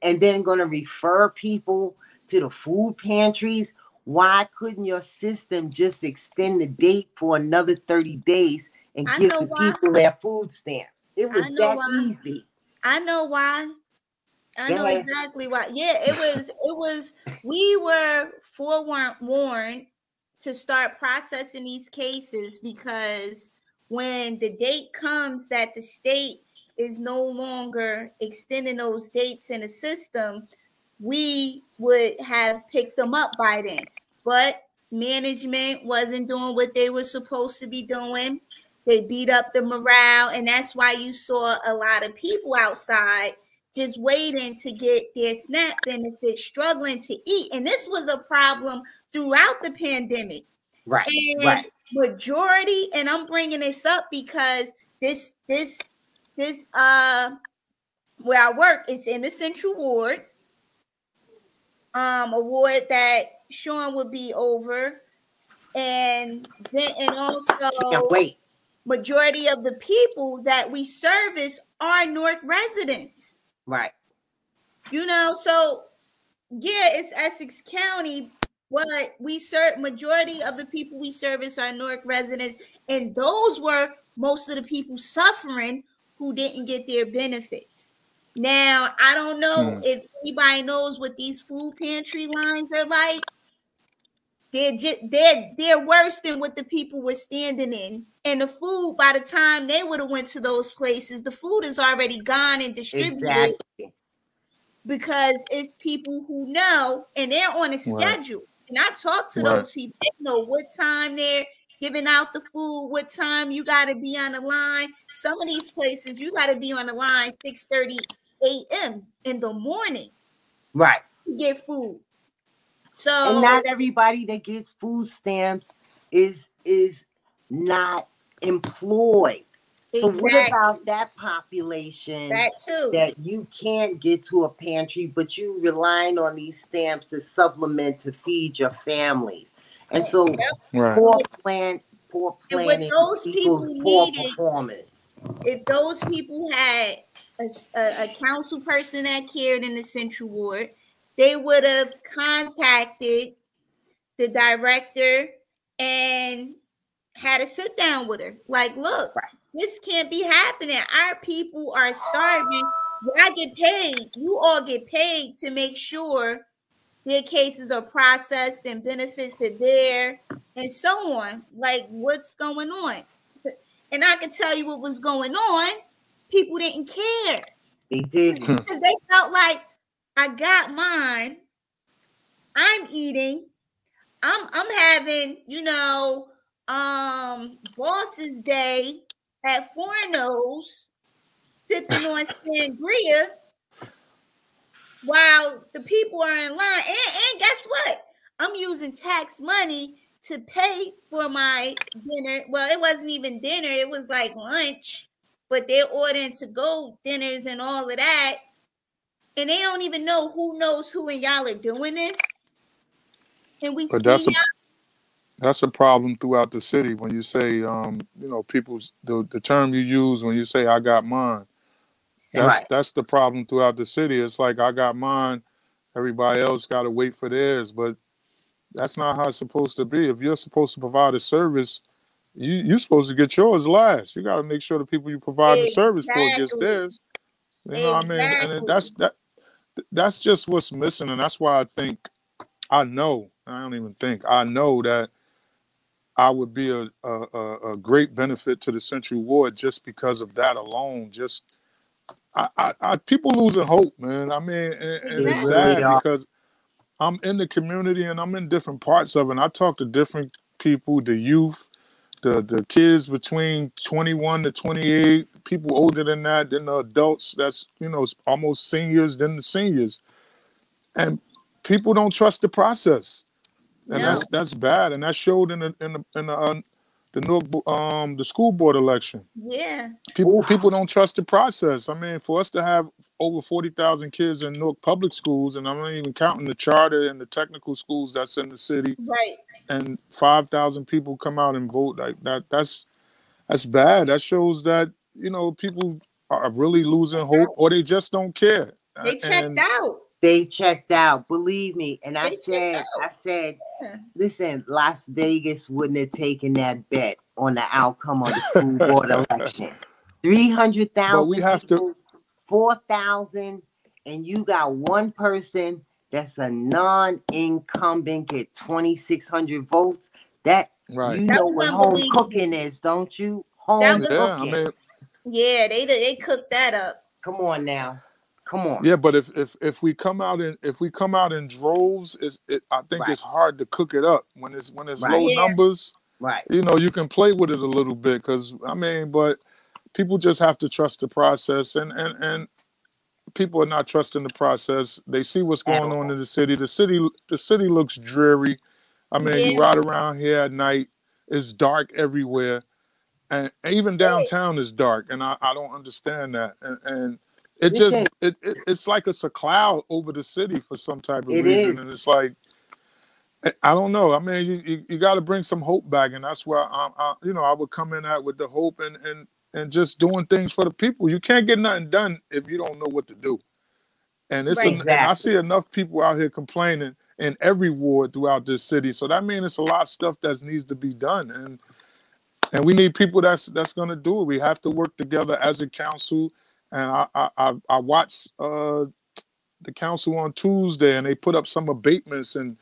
C: and then going to refer people to the food pantries. Why couldn't your system just extend the date for another 30 days and give the people their food stamps? It was that easy.
A: I know why. I know exactly why. Yeah, it was, we were forewarned to start processing these cases because when the date comes that the state is no longer extending those dates in the system, we would have picked them up by then. But management wasn't doing what they were supposed to be doing. They beat up the morale, and that's why you saw a lot of people outside just waiting to get their SNAP benefits, struggling to eat. And this was a problem throughout the pandemic.
C: Right.
A: And
C: right.
A: majority, and I'm bringing this up because this where I work is in the Central Ward, a ward that Sean would be over, and also
C: wait.
A: Majority of the people that we service are Newark residents.
C: Right.
A: You know, so yeah, it's Essex County, but we serve majority of the people we service are Newark residents, and those were most of the people suffering who didn't get their benefits. Now, I don't know if anybody knows what these food pantry lines are like. They're worse than what the people were standing in. And the food, by the time they would have went to those places, the food is already gone and distributed.
C: Exactly.
A: Because it's people who know, and they're on a schedule. And I talk to those people. They know what time they're giving out the food, what time you got to be on the line. Some of these places, you got to be on the line 6:30 a.m. in the morning.
C: Right.
A: To get food. So,
C: and not everybody that gets food stamps is not employed. So what about that population that you can't get to a pantry, but you relying on these stamps as supplement to feed your family? And so poor planning, poor performance.
A: If those people had a council person that cared in the Central Ward, they would have contacted the director and had a sit down with her. Like, look, this can't be happening. Our people are starving. I get paid. You all get paid to make sure their cases are processed and benefits are there and so on. Like, what's going on? And I can tell you what was going on. People didn't care.
C: They didn't.
A: Because they felt like, I got mine. I'm eating. I'm having, Boss's Day at Forno's, sipping on sangria while the people are in line. And guess what? I'm using tax money to pay for my dinner. Well, it wasn't even dinner. It was like lunch. But they're ordering to-go dinners and all of that. And they don't even know who knows who, and y'all are doing this. And we
B: that's a problem throughout the city when you say, people's the term you use when you say I got mine. That's the problem throughout the city. It's like I got mine, everybody else got to wait for theirs, but that's not how it's supposed to be. If you're supposed to provide a service, you're supposed to get yours last. You got to make sure the people you provide the service for gets theirs. You know what I mean? And that's just what's missing, and that's why I know that I would be a great benefit to the Central Ward just because of that alone. Just people losing hope, man. I mean, and it's sad because I'm in the community and I'm in different parts of it. And I talk to different people, the youth, the kids between 21 to 28, people older than that, then the adults that's almost seniors, then the seniors, and people don't trust the process, and that's bad, and that showed in the school board election.
A: Yeah,
B: people don't trust the process. I mean, for us to have over 40,000 kids in Newark public schools, and I'm not even counting the charter and the technical schools that's in the city,
A: right?
B: And 5,000 people come out and vote like that. That's bad. That shows that people are really losing hope, or they just don't care.
A: They checked out.
C: They checked out. Believe me. And I said, listen, Las Vegas wouldn't have taken that bet on the outcome of the school board election. 300,000 people, 4,000, and you got one person that's a non-incumbent get 2,600 votes. That you know what home cooking is, don't you? Home cooking.
A: They cooked that up.
C: Come on now. Come on.
B: Yeah, but if we come out in droves, I think it's hard to cook it up when it's low numbers.
C: Right.
B: You can play with it a little bit but people just have to trust the process, and people are not trusting the process. They see what's going on in the city. The city looks dreary. I mean, you ride around here at night, It's dark everywhere, and even downtown is dark, and I don't understand that. And it just
C: Listen,
B: it's like it's a cloud over the city for some type of
C: it
B: reason, and
C: is.
B: it's like I don't know. I mean, you got to bring some hope back, and that's where I would come in at with the hope and just doing things for the people. You can't get nothing done if you don't know what to do. And
A: Right.
B: and I
C: Exactly.
B: see enough people out here complaining in every ward throughout this city. So that means it's a lot of stuff that needs to be done, and we need people that's going to do it. We have to work together as a council. And I watched the council on Tuesday, and they put up some abatements, and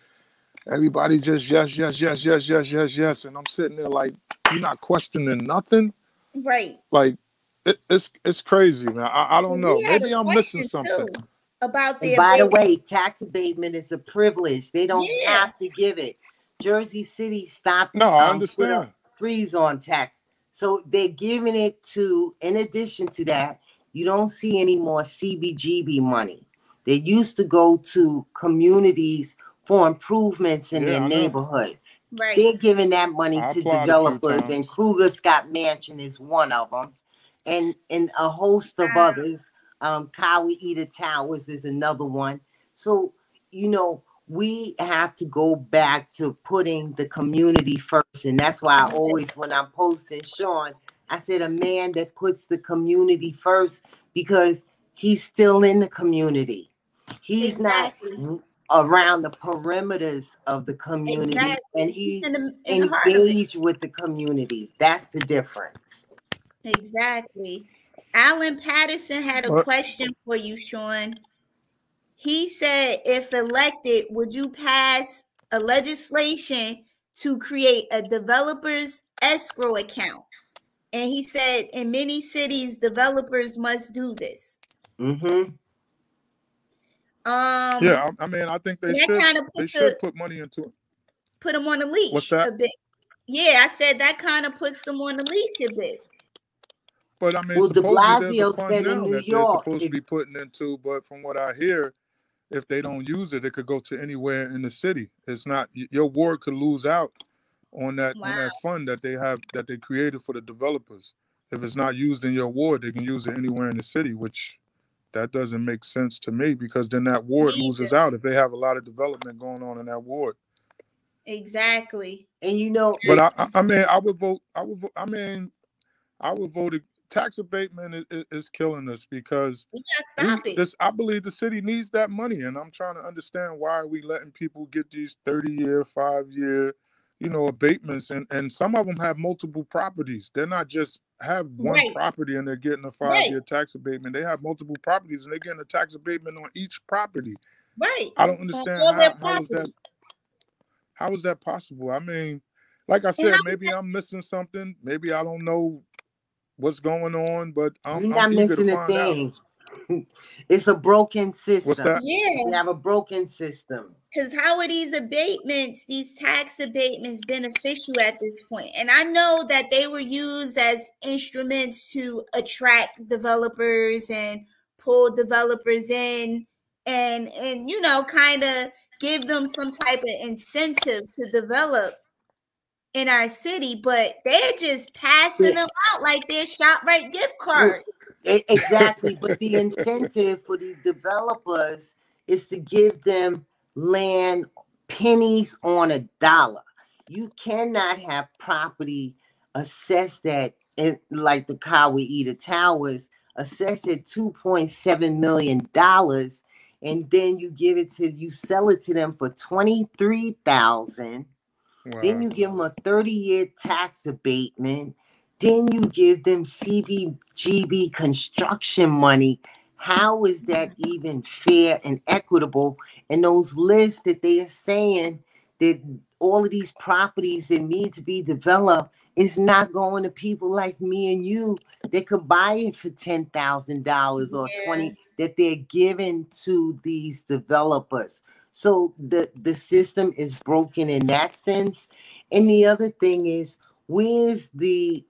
B: everybody just yes, yes, yes, yes, yes, yes, yes. And I'm sitting there like, you're not questioning nothing.
A: Right.
B: Like it's crazy, man. I don't
A: Well,
B: know.
A: we had a
B: Maybe I'm missing
A: question
B: something.
A: too about
C: And
A: the
C: by the
A: abatement.
C: way, tax abatement is a privilege. They don't
A: Yeah.
C: have to give it. Jersey City stopped,
B: No, I
C: put a
B: understand.
C: freeze on tax. So they're giving it to, in addition to that, you don't see any more CBGB money. They used to go to communities for improvements in their
B: Yeah, I know.
C: neighborhood.
A: Right.
C: They're giving that money
B: I
C: to
B: applied a few
C: developers, and
B: times.
C: Kruger Scott Mansion is one of them, and a host of
A: Wow.
C: others. Cowie Towers is another one. So, we have to go back to putting the community first. And that's why I always, when I'm posting Sean, I said a man that puts the community first, because he's still in the community. He's not
A: Exactly.
C: around the perimeters of the community,
A: Exactly.
C: and
A: He's
C: he's
A: in the heart of it.
C: engaged with the community. That's the difference.
A: Exactly. Alan Patterson had a
B: What?
A: question for you, Sean. He said, if elected, would you pass a legislation to create a developer's escrow account? And he said, in many cities, developers must do this.
C: Mm-hmm.
B: Yeah, I mean, I think they
A: that
B: should.
A: kind of
B: They should put money into it.
A: put them on a
B: What's
A: leash
B: that?
A: a bit. Yeah, I said that kind of puts them on the leash a bit.
B: But I mean,
C: Well, de
B: supposedly there's a
C: Blasio
B: fund
C: said in
B: now
C: New
B: that they're
C: York,
B: supposed to be putting into. But from what I hear, if they don't use it, it could go to anywhere in the city. It's not your ward could lose out on that
A: Wow.
B: fund that they created for the developers. If it's not used in your ward, they can use it anywhere in the city, which that doesn't make sense to me, because then that ward
A: Me
B: loses
A: either.
B: out if they have a lot of development going on in that ward.
A: Exactly.
C: and
B: But I mean, I would vote. I mean, I would vote. Tax abatement is killing us, because
A: We gotta stop it.
B: I believe the city needs that money, and I'm trying to understand why are we letting people get these 30-year, 5-year, abatements, and some of them have multiple properties. They're not just have one
A: Right.
B: property and they're getting a 5-year tax abatement. They have multiple properties and they're getting a tax abatement on each property.
A: Right.
B: I don't understand how is that possible? I mean, like I said, maybe I'm missing something. Maybe I don't know what's going on, but
C: you're
B: I'm
C: not
B: eager to
C: missing a
B: find out.
C: thing. It's a broken system.
B: What's that?
A: Yeah.
C: We have a broken system.
A: Because how are these abatements, these tax abatements, beneficial at this point? And I know that they were used as instruments to attract developers and pull developers in and kind of give them some type of incentive to develop in our city, but they're just passing them out like they're ShopRite gift cards.
C: Exactly. But the incentive for the developers is to give them land pennies on a dollar. You cannot have property assessed at, like the Cowie Towers, assessed at $2.7 million, and then you sell it to them for $23,000.
B: Wow.
C: Then you give them a 30-year tax abatement. Then you give them CBGB construction money. How is that even fair and equitable? And those lists that they are saying that all of these properties that need to be developed is not going to people like me and you that could buy it for $10,000 or $20,000 that they're giving to these developers. So the system is broken in that sense. And the other thing is, where's the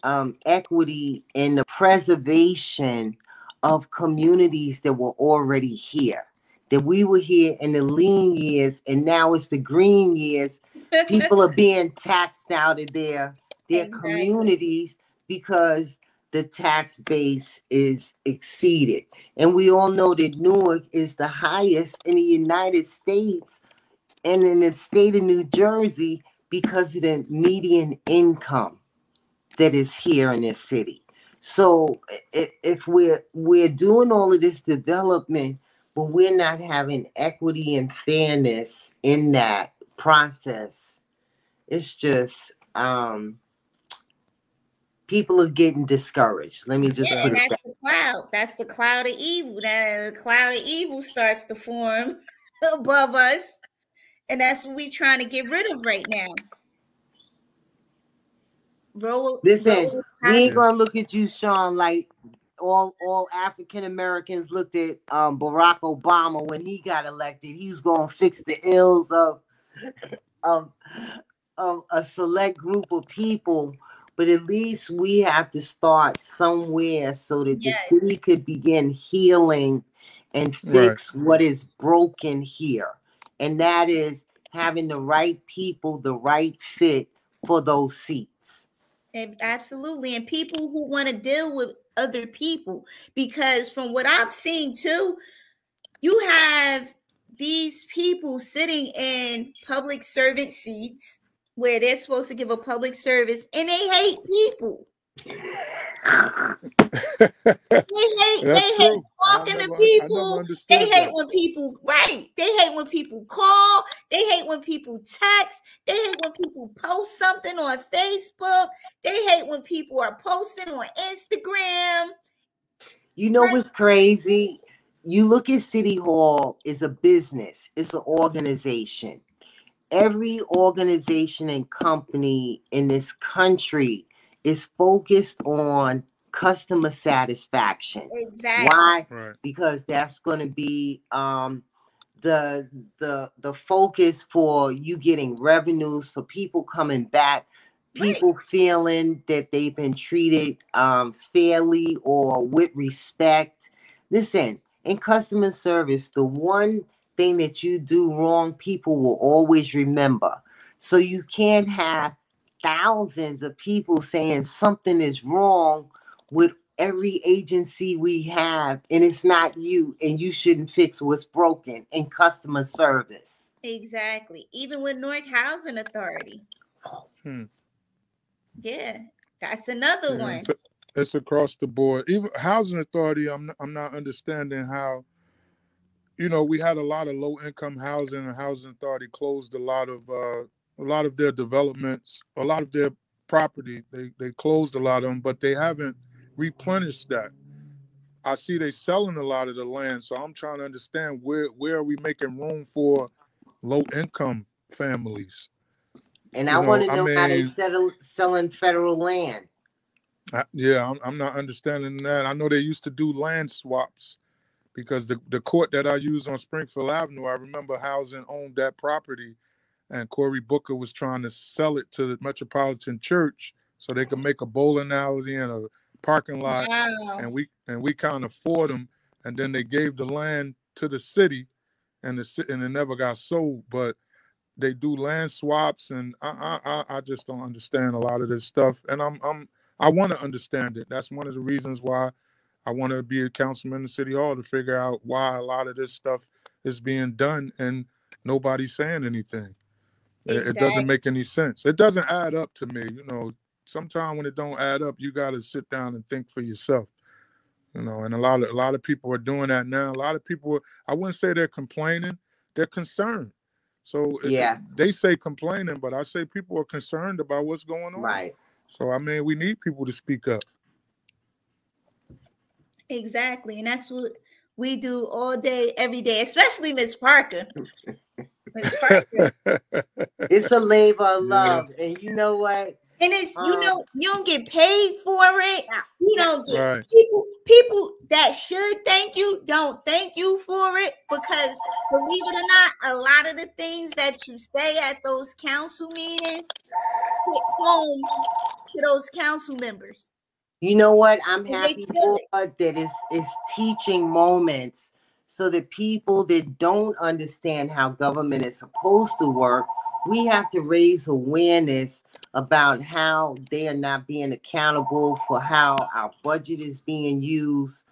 C: equity and the preservation of communities that were already here? That we were here in the lean years, and now it's the green years. People are being taxed out of there their communities because the tax base is exceeded. And we all know that Newark is the highest in the United States and in the state of New Jersey because of the median income that is here in this city. So if we're doing all of this development, but we're not having equity and fairness in that process, it's just people are getting discouraged. Let me just put it
A: that's
C: back.
A: the cloud. That's the cloud of evil. That the cloud of evil starts to form above us, and that's what we're trying to get rid of right now.
C: Listen, we ain't gonna look at you, Sean, like all African Americans looked at Barack Obama when he got elected. He was gonna fix the ills of a select group of people. But at least we have to start somewhere so that the city could begin healing and fix what is broken here. And that is having the right people, the right fit for those seats.
A: Absolutely. And people who want to deal with other people. Because from what I've seen too, you have these people sitting in public servant seats where they're supposed to give a public service, and they hate people. they hate talking to people. They hate when people They hate when people call. They hate when people text. They hate when people post something on Facebook. They hate when people are posting on Instagram.
C: You know what's crazy? You look at City Hall, it's a business, it's an organization. Every organization and company in this country is focused on customer satisfaction.
A: Exactly.
C: Why? Right. Because that's going to be the focus for you getting revenues, for people coming back, people feeling that they've been treated fairly or with respect. Listen, in customer service, the one thing that you do wrong, people will always remember. So you can't have thousands of people saying something is wrong with every agency we have, and it's not you, and you shouldn't fix what's broken in customer service.
A: Exactly. Even with Newark Housing Authority. Yeah, that's another one.
B: It's across the board. Even Housing Authority, I'm not understanding how. You know, we had a lot of low-income housing, and Housing Authority closed a lot of their developments, a lot of their property. They closed a lot of them, but they haven't replenished that. I see they selling a lot of the land, so I'm trying to understand where are we making room for low-income families.
C: And I want to know how they selling federal land.
B: I'm not understanding that. I know they used to do land swaps. Because the court that I use on Springfield Avenue, I remember Housing owned that property, and Cory Booker was trying to sell it to the Metropolitan Church so they could make a bowling alley and a parking lot. Wow. And we kind of fought them, and then they gave the land to the city, and it never got sold. But they do land swaps, and I just don't understand a lot of this stuff, and I want to understand it. That's one of the reasons why I want to be a councilman in City Hall, to figure out why a lot of this stuff is being done and nobody's saying anything. Exactly. It doesn't make any sense. It doesn't add up to me. You know, sometimes when it don't add up, you got to sit down and think for yourself. You know, and a lot of people are doing that now. A lot of people, I wouldn't say they're complaining, they're concerned. So they say complaining, but I say people are concerned about what's going on.
C: Right.
B: So, I mean, we need people to speak up.
A: Exactly. And that's what we do all day, every day, especially Miss Parker. Miss Parker.
C: It's a labor of love. And you know what?
A: And it's, you don't get paid for it. You don't get people that should thank you don't thank you for it, because believe it or not, a lot of the things that you say at those council meetings hit home to those council members.
C: You know what? I'm happy for that it's teaching moments so that people that don't understand how government is supposed to work we have to raise awareness about how they are not being accountable for how our budget is being used,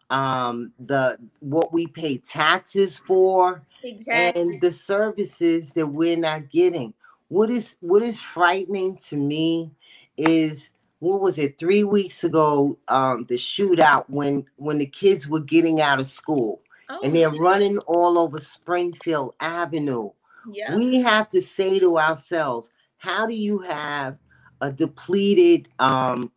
C: what we pay taxes for,
A: Exactly.
C: and the services that we're not getting. What is frightening to me is, what was it, 3 weeks ago, the shootout when the kids were getting out of school, and they're running all over Springfield Avenue.
A: Yeah.
C: We have to say to ourselves, how do you have a depleted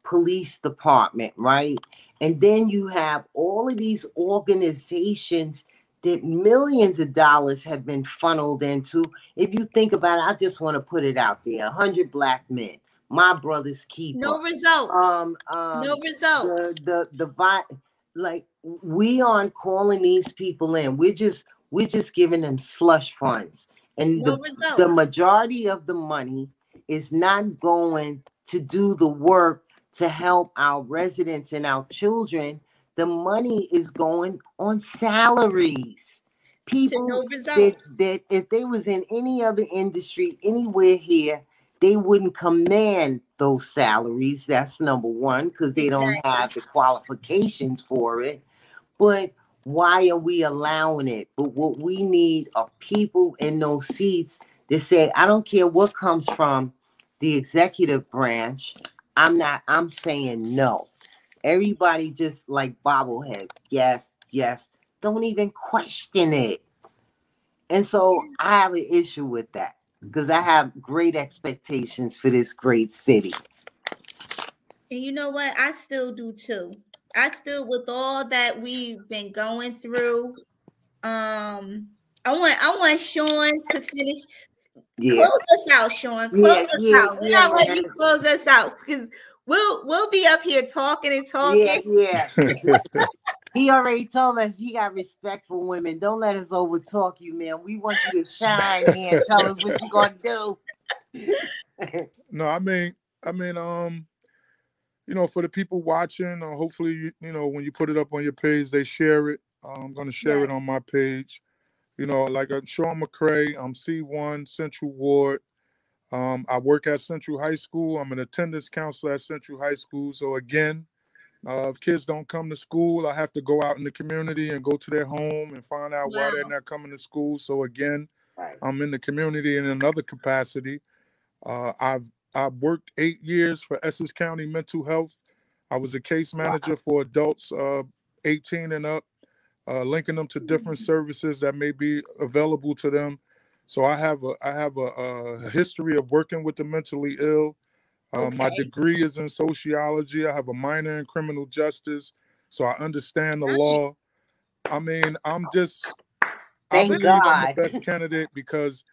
C: police department, right? And then you have all of these organizations that millions of dollars have been funneled into. If you think about it, I just want to put it out there: 100 black men, my brother's keeper.
A: No results. No results.
C: Like, we aren't calling these people in. We're just giving them slush funds, and the majority of the money is not going to do the work to help our residents and our children. The money is going on salaries. People that if they was in any other industry anywhere here, they wouldn't command those salaries. That's number one, because they don't have the qualifications for it. But why are we allowing it? But what we need are people in those seats that say, I don't care what comes from the executive branch. I'm saying no. Everybody just like bobblehead. Yes, yes. Don't even question it. And so I have an issue with that, because I have great expectations for this great city.
A: And you know what? I still do too. I still, with all that we've been going through, I want Sean to finish.
C: Yeah.
A: Close us out, Sean. Close us out. We're not letting you close us out, because we'll be up here talking and talking.
C: Yeah. He already told us he got respect for women. Don't let us over talk you, man. We want you to shine here and tell us what you're gonna do.
B: No, I mean, you know, for the people watching, hopefully, you know, when you put it up on your page, they share it. I'm going to share it on my page. You know, like I'm Sean McCray. I'm C1 Central Ward. I work at Central High School. I'm an attendance counselor at Central High School. So again, if kids don't come to school, I have to go out in the community and go to their home and find out why they're not coming to school. So again, I'm in the community in another capacity. I've worked 8 years for Essex County Mental Health. I was a case manager for adults 18 and up, linking them to different services that may be available to them. So I have a history of working with the mentally ill. My degree is in sociology. I have a minor in criminal justice, so I understand the law. I mean, I believe I'm the best candidate because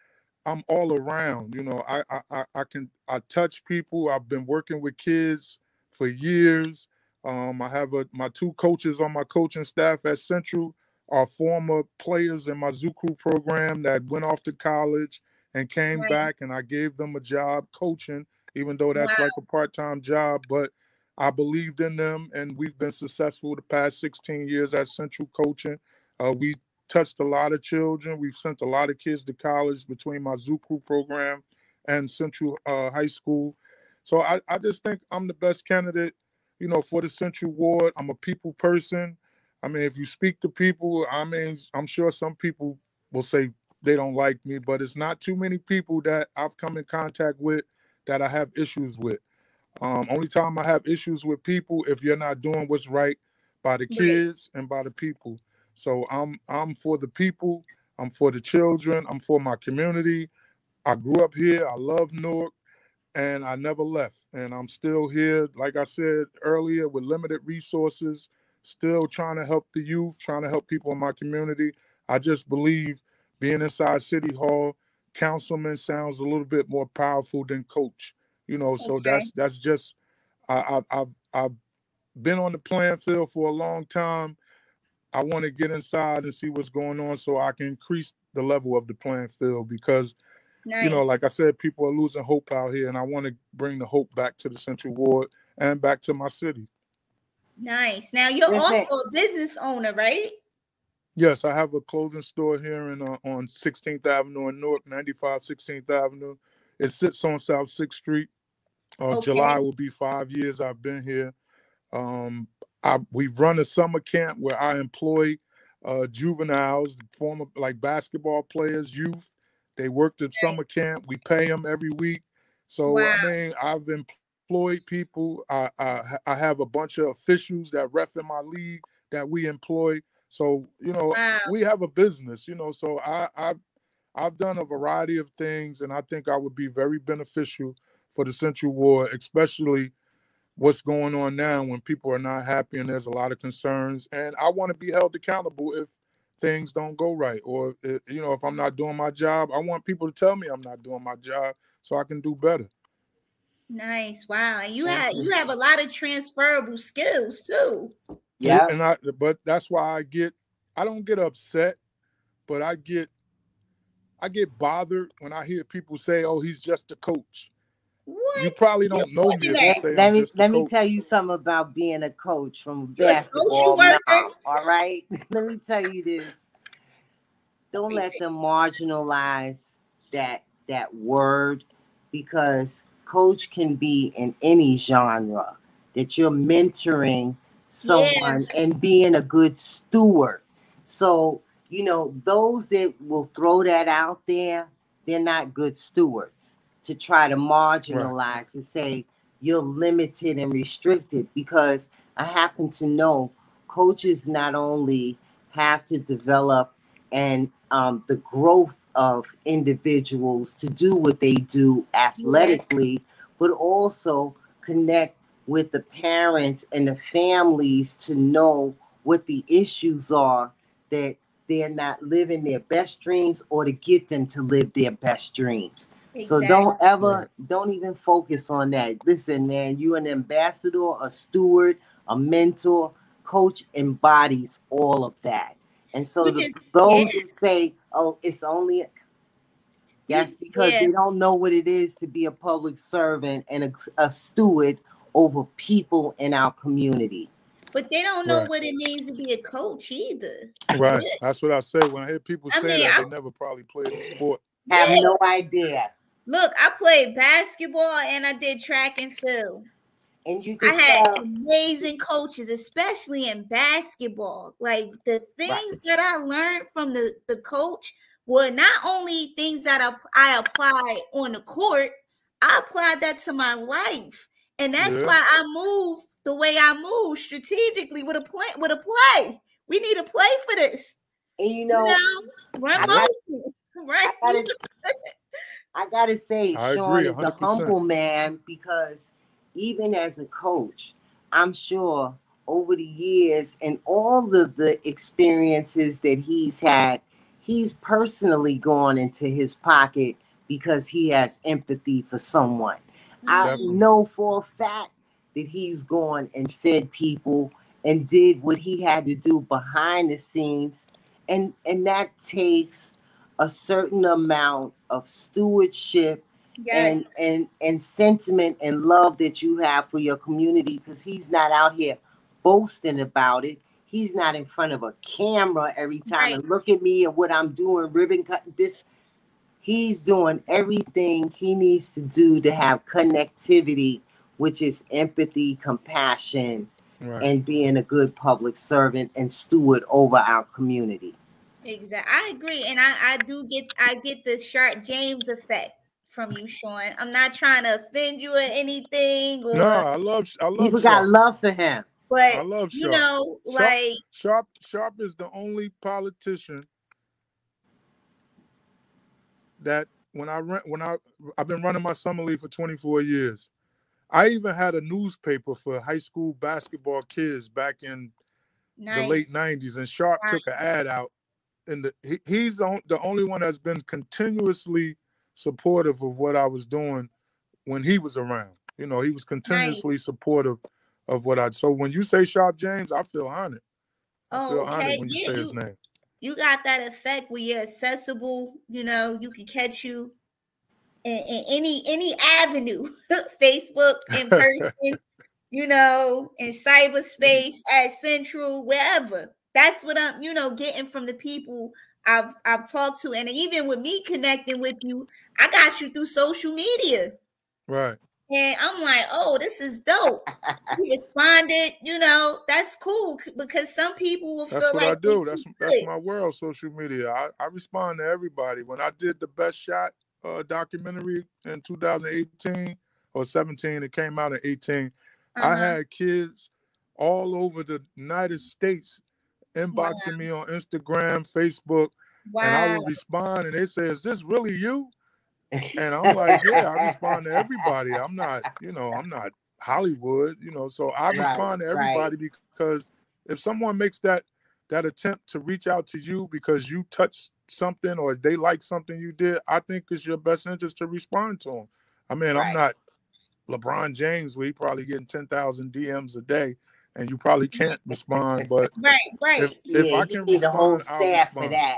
B: I'm all around. You know, I touch people. I've been working with kids for years. I have my two coaches on my coaching staff at Central are former players in my Zoo Crew program that went off to college and came back, and I gave them a job coaching, even though that's like a part-time job. But I believed in them, and we've been successful the past 16 years at Central coaching. We touched a lot of children. We've sent a lot of kids to college between my Zoo Crew program and Central High School. So I just think I'm the best candidate, you know, for the Central Ward. I'm a people person. I mean, if you speak to people, I mean, I'm sure some people will say they don't like me, but it's not too many people that I've come in contact with that I have issues with. Only time I have issues with people if you're not doing what's right by the kids and by the people. So I'm for the people. I'm for the children. I'm for my community. I grew up here. I love Newark, and I never left. And I'm still here, like I said earlier, with limited resources, still trying to help the youth, trying to help people in my community. I just believe being inside City Hall, councilman sounds a little bit more powerful than coach. You know, so that's just I've been on the playing field for a long time. I want to get inside and see what's going on so I can increase the level of the playing field because, you know, like I said, people are losing hope out here, and I want to bring the hope back to the Central Ward and back to my city.
A: Nice. Now, you're also a business owner, right?
B: Yes, I have a clothing store here on 16th Avenue in Newark, 95 16th Avenue. It sits on South 6th Street. July
A: Okay.
B: will be 5 years I've been here. We run a summer camp where I employ juveniles, former like basketball players, youth. They work the summer camp. We pay them every week. So I
A: Wow.
B: mean, I've employed people. I have a bunch of officials that ref in my league that we employ. So
A: Wow.
B: we have a business. So I've done a variety of things, and I think I would be very beneficial for the Central Ward, especially what's going on now when people are not happy and there's a lot of concerns. And I want to be held accountable if things don't go right, or if I'm not doing my job. I want people to tell me I'm not doing my job so I can do better.
A: Nice. Wow. And you have a lot of transferable skills too.
C: Yeah.
B: But that's why I don't get upset, but I get bothered when I hear people say, "Oh, he's just a coach."
A: What?
B: You probably don't know me if you say I'm just a coach.
C: Let me tell you something about being a coach from a basketball mom. All right, let me tell you this. Don't let them marginalize that word, because coach can be in any genre that you're mentoring someone and being a good steward. So, those that will throw that out there, they're not good stewards, to try to marginalize and say you're limited and restricted, because I happen to know coaches not only have to develop and the growth of individuals to do what they do athletically, but also connect with the parents and the families to know what the issues are that they're not living their best dreams, or to get them to live their best dreams. Exactly. So don't even focus on that. Listen, man, you're an ambassador, a steward, a mentor. Coach embodies all of that. And so those that say, "Oh, it's only," that's because they don't know what it is to be a public servant and a steward over people in our community.
A: But they don't know what it means to be a coach either.
B: Right. That's what I say. When I hear people say that, they never probably played the sport.
C: Have no idea.
A: Look, I played basketball and I did track and field.
C: And
A: I had amazing coaches, especially in basketball. Like the things that I learned from the coach were not only things that I applied on the court, I applied that to my life. And that's why I move the way I move, strategically with a play. We need a play for this.
C: And
A: run motion. Right.
C: I gotta say, Sean is a humble man, because even as a coach, I'm sure over the years and all of the experiences that he's had, he's personally gone into his pocket because he has empathy for someone. Definitely. I know for a fact that he's gone and fed people and did what he had to do behind the scenes. And that takes a certain amount of stewardship and sentiment and love that you have for your community, because he's not out here boasting about it. He's not in front of a camera every time and look at me and what I'm doing, ribbon cutting this. He's doing everything he needs to do to have connectivity, which is empathy, compassion, and being a good public servant and steward over our community.
A: Exactly. I agree. And I get the Sharp James effect from you, Sean. I'm not trying to offend you or anything.
B: No, I love
C: people got love for him.
A: But
B: I love Sharp. Sharp is the only politician that I've been running my summer league for 24 years. I even had a newspaper for high school basketball kids back in the late 90s, and Sharp took an ad out. And he's the only one that's been continuously supportive of what I was doing when he was around. He was continuously supportive of what I. So when you say Sharp James, I feel honored. I feel honored when you say his name.
A: You got that effect where you're accessible. You can catch you in any avenue, Facebook, in person, in cyberspace, at Central, wherever. that's what I'm, getting from the people I've talked to. And even with me connecting with you, I got you through social media.
B: Right.
A: And I'm like, oh, this is dope. You responded, that's cool, because some people will feel like
B: I do. That's my world, social media. I respond to everybody. When I did the Best Shot documentary in 2018 or 17, it came out in 18. I had kids all over the United States inboxing me on Instagram, Facebook, and I would respond, and they say, "Is this really you?" And I'm like, "Yeah, I respond to everybody. I'm not Hollywood, So I respond to everybody because if someone makes that attempt to reach out to you because you touched something or they like something you did, I think it's your best interest to respond to them. I mean, I'm not LeBron James, where he probably getting 10,000 DMs a day, and you probably can't respond. But if I can
C: need
B: respond,
C: a whole
B: I'll
C: staff
B: respond.
C: for that.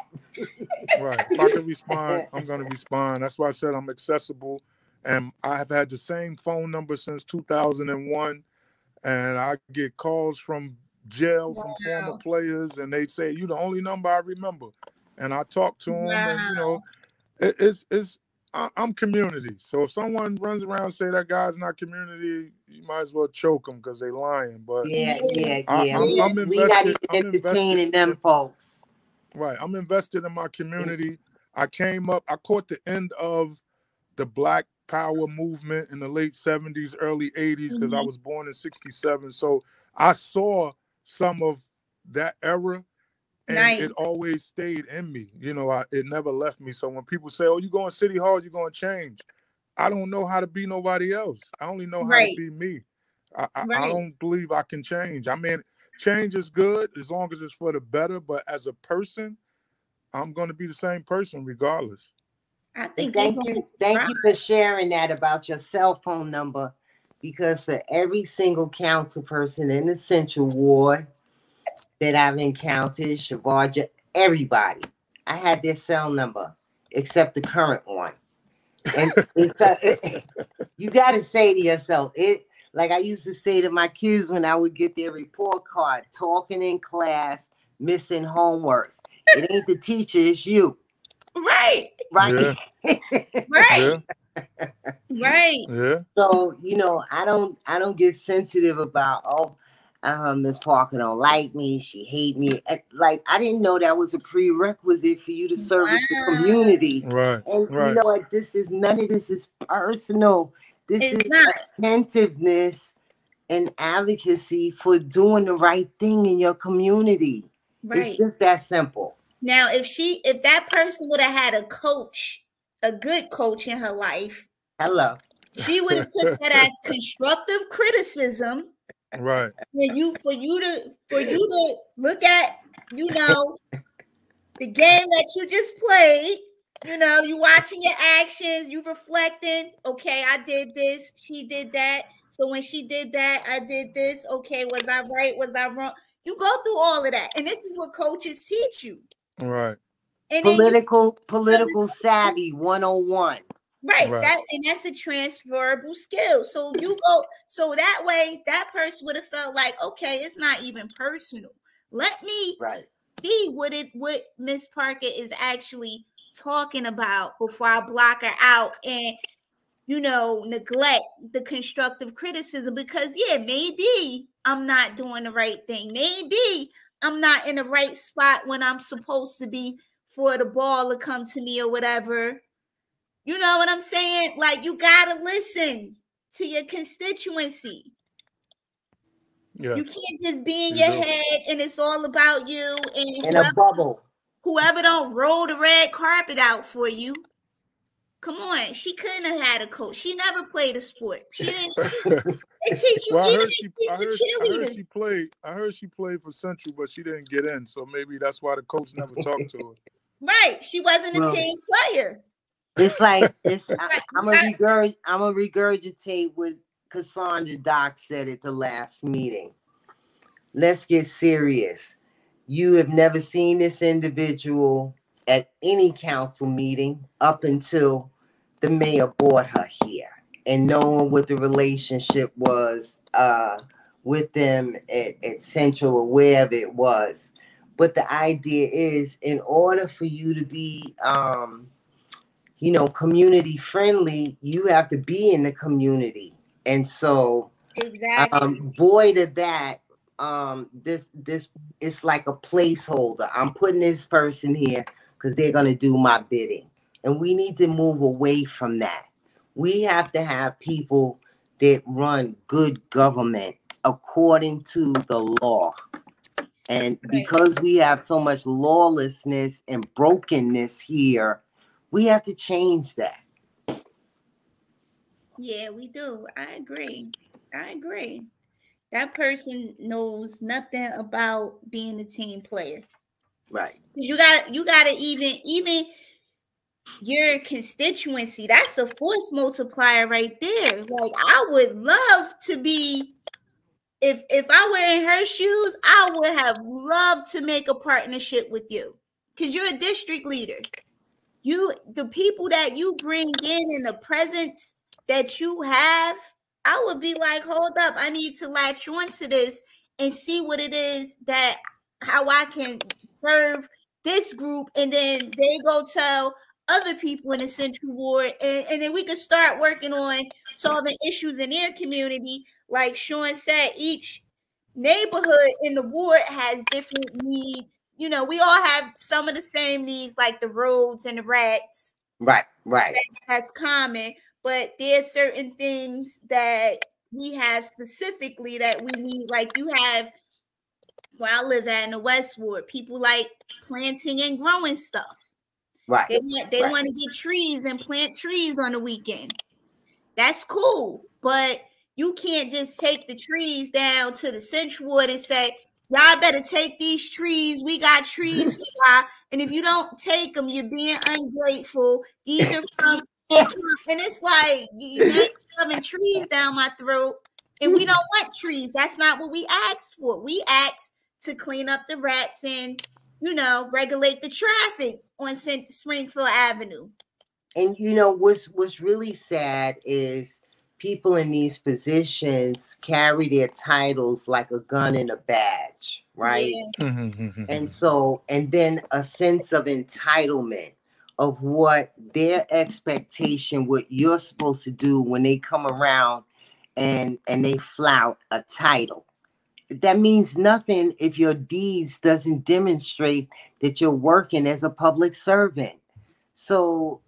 B: Right. If I can respond, I'm going to respond. That's why I said I'm accessible. And I have had the same phone number since 2001. And I get calls from jail from former players, and they say, "You're the only number I remember." And I talk to them, and I'm community. So if someone runs around and say that guy's not community, you might as well choke them because they lying. But I'm invested.
C: We not even entertaining them folks.
B: Right. I'm invested in my community. I caught the end of the Black Power movement in the late 70s, early 80s, because I was born in 67. So I saw some of that era, and it always stayed in me. It never left me. So when people say, "Oh, you going to City Hall, you're going to change," I don't know how to be nobody else. I only know how to be me. I don't believe I can change. I mean, change is good as long as it's for the better. But as a person, I'm going to be the same person regardless.
A: I think
C: thank you for sharing that about your cell phone number, because for every single council person in the Central Ward that I've encountered, Shavarja, everybody, I had their cell number except the current one. And you got to say to yourself, like I used to say to my kids when I would get their report card, talking in class, missing homework. It ain't the teacher, it's you.
A: Right.
C: Yeah.
A: Right. Right.
B: Yeah.
C: So, I don't get sensitive about, Ms. Parker don't like me, she hate me. Like, I didn't know that was a prerequisite for you to service the community.
B: Right.
C: And you know what? None of this is personal. This is attentiveness and advocacy for doing the right thing in your community. Right. It's just that simple.
A: Now, if that person would have had a good coach in her life, she would have took that as constructive criticism.
B: Right.
A: For you to look at, the game that you just played. You watching your actions, you reflecting. Okay, I did this, she did that. So when she did that, I did this. Okay, was I right? Was I wrong? You go through all of that, and this is what coaches teach you.
B: Right.
A: And
C: political savvy 101.
A: Right. That's a transferable skill. So so that way that person would have felt like, okay, it's not even personal. Let me see what Miss Parker is actually talking about before I block her out and neglect the constructive criticism, because maybe I'm not doing the right thing. Maybe I'm not in the right spot when I'm supposed to be for the ball to come to me or whatever. You know what I'm saying? Like, you gotta listen to your constituency. Yeah. You can't just be in your head and it's all about you and
C: a bubble.
A: Whoever don't roll the red carpet out for you. Come on, she couldn't have had a coach. She never played a sport. She didn't. They teach you.
B: Well, I heard she played for Central, but she didn't get in. So maybe that's why the coach never talked to her.
A: Right, she wasn't a team player.
C: It's like I'm gonna regurgitate what Cassandra Doc said at the last meeting. Let's get serious. You have never seen this individual at any council meeting up until the mayor brought her here, and knowing what the relationship was with them at Central or wherever it was. But the idea is, in order for you to be, community friendly, you have to be in the community. And so,
A: Exactly.
C: void of that, this it's like a placeholder. I'm putting this person here because they're gonna do my bidding, and we need to move away from that. We have to have people that run good government according to the law. And because we have so much lawlessness and brokenness here, we have to change that.
A: Yeah, we do. I agree. That person knows nothing about being a team player.
C: Right.
A: You gotta even your constituency, that's a force multiplier right there. Like, I would love to be, if I were in her shoes, I would have loved to make a partnership with you, because you're a district leader. The people that you bring in and the presence that you have, I would be like, hold up, I need to latch onto this and see what it is how I can serve this group, and then they go tell other people in the Central Ward, and then we could start working on solving issues in their community. Like Sean said, each neighborhood in the ward has different needs. We all have some of the same needs, like the roads and the rats.
C: Right.
A: That's common, but there's certain things that we have specifically that we need. Like, you have, where I live at in the West Ward, people like planting and growing stuff.
C: Right.
A: They want to get trees and plant trees on the weekend. That's cool, but you can't just take the trees down to the Central Ward and say, y'all better take these trees. We got trees for y'all. And if you don't take them, you're being ungrateful. These are from and it's like, you're shoving trees down my throat. And we don't want trees. That's not what we asked for. We asked to clean up the rats and, regulate the traffic on Springfield Avenue.
C: And what's really sad is people in these positions carry their titles like a gun and a badge, right?
A: Yeah.
C: And then a sense of entitlement of what their expectation, what you're supposed to do when they come around and they flout a title. That means nothing if your deeds doesn't demonstrate that you're working as a public servant. So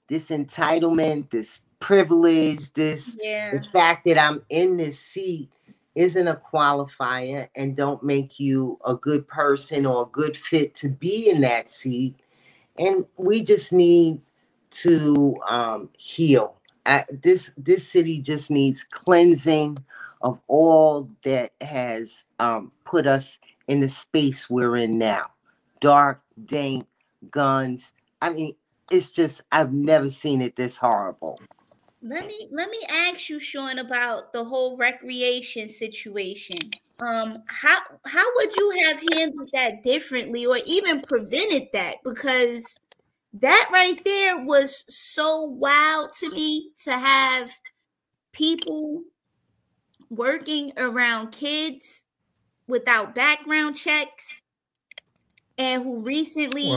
C: this entitlement, this privilege, the fact that I'm in this seat isn't a qualifier and don't make you a good person or a good fit to be in that seat. And we just need to heal. This city just needs cleansing of all that has put us in the space we're in now. Dark, dank, guns. I mean, it's just, I've never seen it this horrible.
A: Let me ask you, Sean, about the whole recreation situation. How would you have handled that differently, or even prevented that? Because that right there was so wild to me, to have people working around kids without background checks, and who recently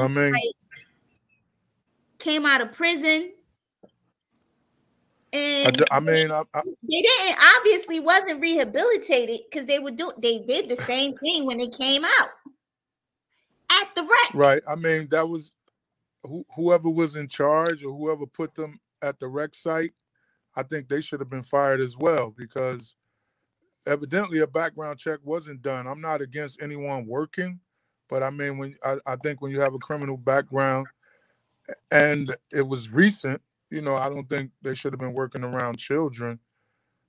A: came out of prison. And they didn't, obviously wasn't rehabilitated, because they did the same thing when they came out at the rec.
B: Right. I mean, that was whoever was in charge or whoever put them at the rec site. I think they should have been fired as well, because evidently a background check wasn't done. I'm not against anyone working, but I mean, I think when you have a criminal background and it was recent, I don't think they should have been working around children.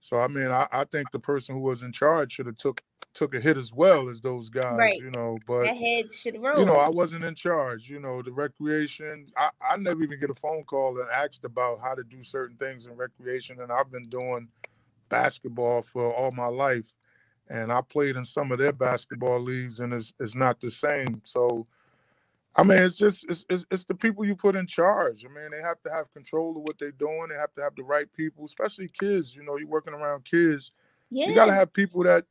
B: So, I mean, I think the person who was in charge should have took a hit as well as those guys,
A: right.
B: But
A: that head should roll.
B: I wasn't in charge. The recreation, I never even get a phone call and asked about how to do certain things in recreation. And I've been doing basketball for all my life, and I played in some of their basketball leagues, and it's not the same. So, I mean, it's the people you put in charge. I mean, they have to have control of what they're doing. They have to have the right people, especially kids. You're working around kids. Yeah. You got to have people that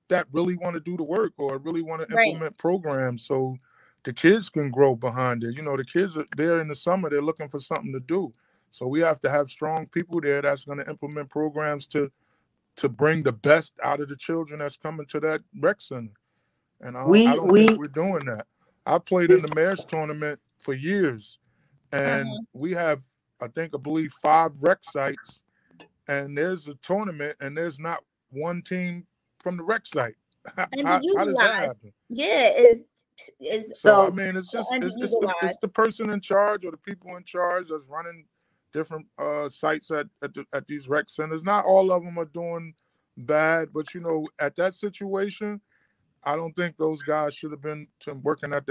B: that really want to do the work or really want to
A: Right.
B: implement programs so the kids can grow behind it. You know, the kids are there in the summer, they're looking for something to do. So we have to have strong people there that's going to implement programs to bring the best out of the children that's coming to that rec center. And I don't think we're doing that. I played in the mayor's tournament for years, and we have, I believe 5 rec sites, and there's a tournament, and there's not one team from the rec site. How does that happen?
A: Yeah,
B: so I mean, it's just it's the person in charge or the people in charge that's running different sites at these rec centers. Not all of them are doing bad, but you know, at that situation, I don't think those guys should have been working at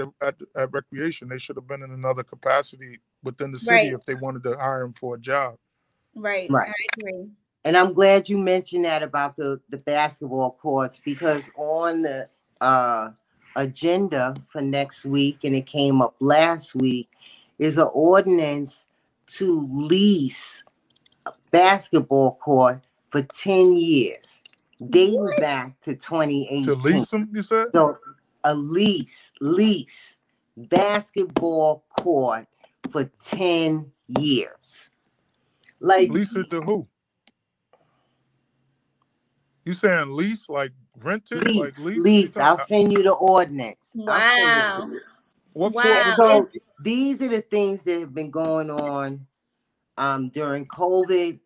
B: recreation. They should have been in another capacity within the city if they wanted to hire them for a job.
A: Right. I agree.
C: And I'm glad you mentioned that about the basketball courts, because on the agenda for next week, and it came up last week, is an ordinance to lease a basketball court for 10 years, dating back to 2018.
B: To lease them, you said?
C: So a lease basketball court for 10 years. Like,
B: lease it to who? You saying lease, like rented?
C: Lease. I'll send you the ordinance.
A: Wow.
C: So these are the things that have been going on during COVID.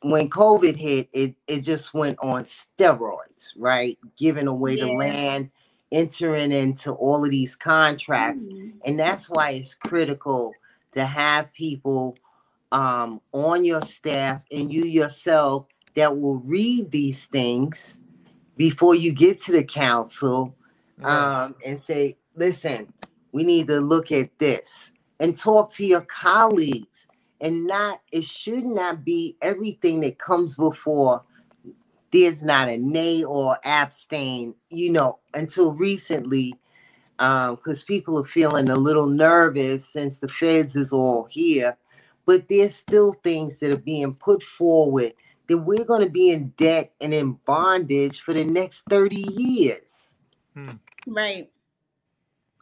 C: When COVID hit, it just went on steroids, right? Giving away the land, entering into all of these contracts. And that's why it's critical to have people on your staff and you yourself that will read these things before you get to the council and say, listen, we need to look at this, and talk to your colleagues. And it should not be everything that comes before. There's not a nay or abstain, you know, until recently, because people are feeling a little nervous since the feds is all here. But there's still things that are being put forward that we're going to be in debt and in bondage for the next 30 years.
A: Right.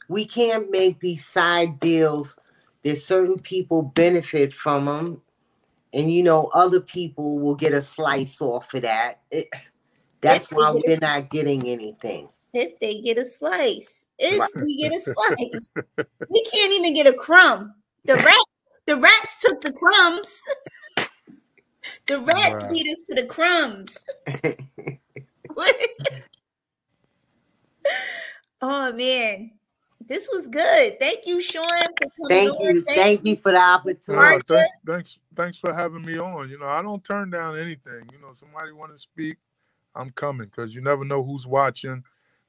C: We can't make these side deals. There's certain people benefit from them, and you know, other people will get a slice off of that. That's why we're not getting anything.
A: If they get a slice, we get a slice, we can't even get a crumb. The rats took the crumbs. The rats beat us to the crumbs. Oh man, this was good. Thank you, Sean, for coming on.
C: Thank you for the opportunity.
B: Thanks for having me on. You know, I don't turn down anything. You know, somebody want to speak, I'm coming, because you never know who's watching,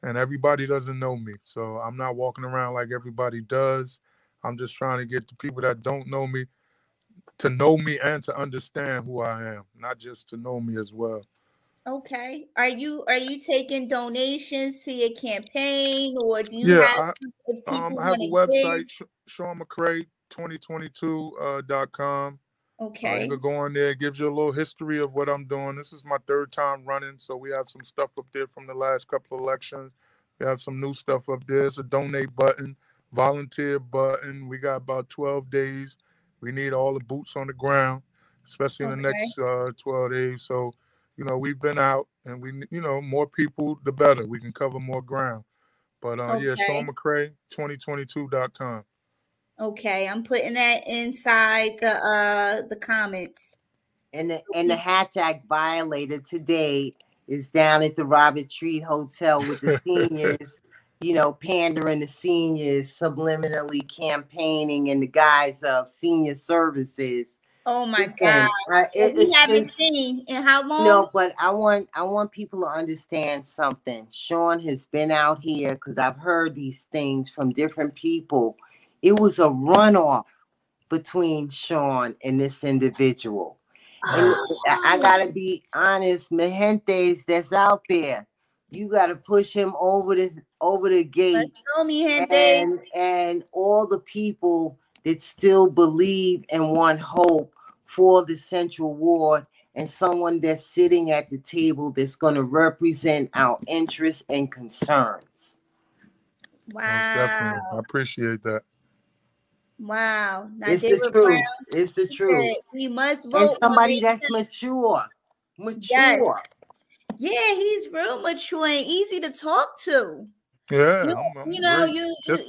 B: and everybody doesn't know me. So I'm not walking around like everybody does. I'm just trying to get the people that don't know me to know me and to understand who I am, not just to know me as well.
A: Okay. Are you taking donations to your campaign, or do you have
B: I have a website, SeanMcCray2022.com.
A: Okay.
B: You can go on there. It gives you a little history of what I'm doing. This is my 3rd time running, so we have some stuff up there from the last couple of elections. We have some new stuff up there. It's a donate button, volunteer button. We got about 12 days. We need all the boots on the ground, especially in the next 12 days. So, you know, we've been out, and more people, the better. We can cover more ground. But SeanMcCray2022.com.
A: Okay, I'm putting that inside the comments.
C: And the Hatch Act violator today is down at the Robert Treat Hotel with the seniors, you know, pandering to seniors, subliminally campaigning in the guise of senior services.
A: Oh my God! We haven't seen in how long?
C: No, but I want people to understand something. Sean has been out here, because I've heard these things from different people. It was a runoff between Sean and this individual. And I gotta be honest, Mejentes that's out there, you gotta push him over the gate. And all the people that still believe and want hope for the Central Ward and someone that's sitting at the table that's going to represent our interests and concerns.
A: Wow.
B: Most definitely. I appreciate that.
A: Wow. Now,
C: It's
A: David
C: the truth.
A: Brown
C: It's the truth.
A: said we must vote.
C: And somebody
A: when
C: that's
A: they-
C: mature.
A: Yes. Yeah, he's real mature and easy to talk to.
B: Yeah, I'm
A: You know,
B: great. Just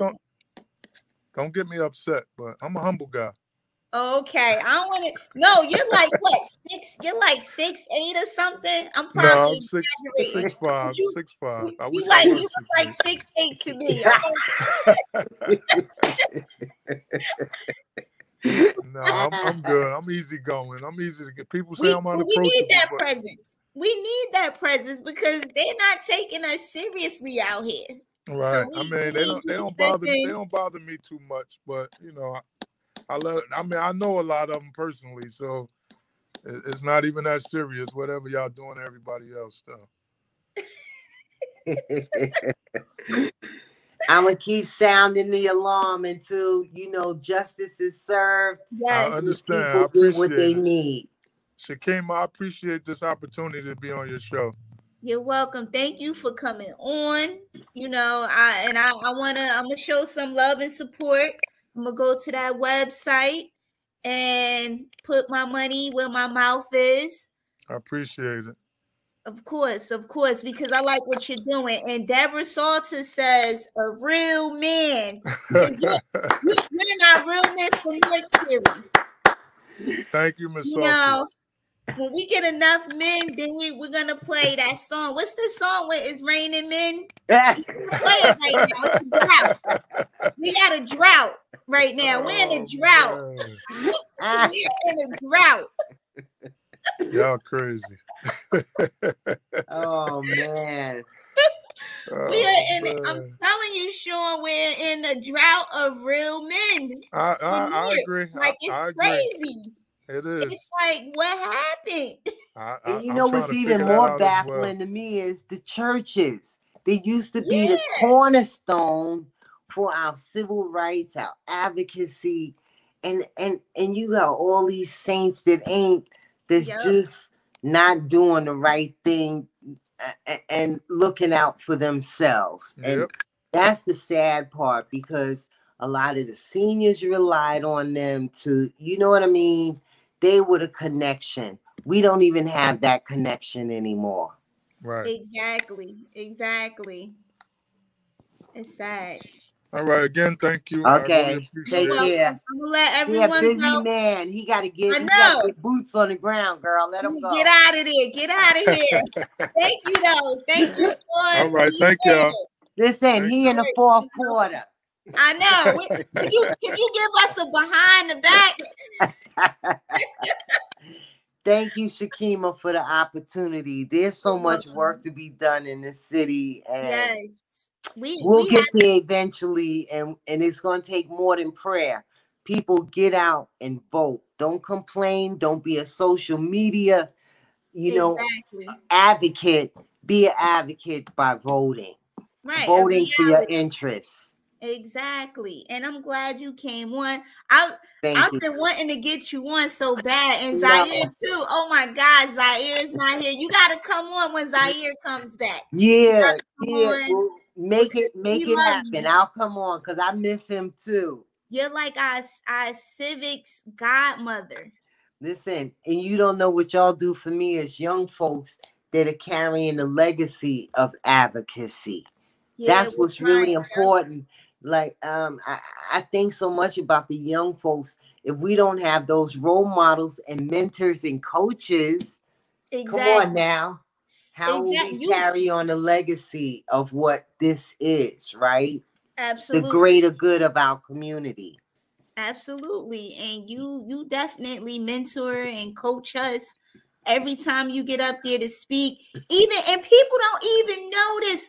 B: don't get me upset, but I'm a humble guy.
A: Okay, I don't want to. No, you're like what? You're like 6'8" or something. I'm
B: No,
A: probably
B: I'm 6'5", 6'5". I wish
A: you like
B: I
A: you
B: was
A: look like 6'8" to me.
B: No, I'm good. I'm easy going. I'm easy to get. People say I'm unapproachable.
A: We need that presence. We need that presence because they're not taking us seriously out here.
B: Right.
A: So
B: I mean, they don't bother me too much, but you know, I know a lot of them personally, so it's not even that serious. Whatever y'all doing, to everybody else though.
C: I'm gonna keep sounding the alarm until justice is served.
A: Yes.
B: I understand.
C: People
B: I appreciate
C: get what they
B: it.
C: need.
B: Shakima, I appreciate this opportunity to be on your show.
A: You're welcome. Thank you for coming on. I'm gonna show some love and support. I'm gonna go to that website and put my money where my mouth is.
B: I appreciate it.
A: Of course, because I like what you're doing. And Deborah Salter says, a real man. You're not real men from your experience.
B: Thank you, Ms. Salters.
A: When we get enough men, then we're gonna play that song. What's the song where it's raining men? Play it right now. It's a drought. We got a drought right now. We're in a drought. We're in a drought.
B: Y'all crazy.
C: Oh man.
A: I'm telling you, Sean, we're in a drought of real men.
B: I agree.
A: Like it's crazy.
B: It is.
A: It's like, what happened?
C: And what's even more baffling to me is the churches. They used to be the cornerstone for our civil rights, our advocacy, and you got all these saints that's just not doing the right thing and looking out for themselves. And that's the sad part, because a lot of the seniors relied on them to, you know what I mean? They were the connection. We don't even have that connection anymore.
B: Right.
A: Exactly. It's sad.
B: All right. Again, thank you.
C: Okay.
B: Really appreciate
C: Take care.
A: I'm gonna let everyone
C: busy
A: go.
C: Man. He gotta get boots on the ground, girl. Let him go.
A: Get out of there. Get out of here. Thank you, though. Thank you.
B: All right. Thank you.
C: Listen, he in the fourth quarter.
A: I know. Can you give us a behind the back?
C: Thank you, Shakima, for the opportunity. There's so much work to be done in this city, and we'll get there eventually. And it's going to take more than prayer. People, get out and vote. Don't complain. Don't be a social media, advocate. Be an advocate by voting.
A: Right.
C: Voting for your interests.
A: Exactly. And I'm glad you came on. I've been wanting to get you on so bad. And Zaire too. Oh my God, Zaire is not here. You gotta come on when Zaire comes back.
C: Yeah. Well, make it happen. I'll come on because I miss him too.
A: You're like our civics godmother.
C: Listen, and you don't know what y'all do for me as young folks that are carrying the legacy of advocacy. That's what's really important. Like, I think so much about the young folks. If we don't have those role models and mentors and coaches, come on now, how will we carry on the legacy of what this is, right?
A: Absolutely.
C: The greater good of our community.
A: Absolutely. And you definitely mentor and coach us every time you get up there to speak. And people don't even notice.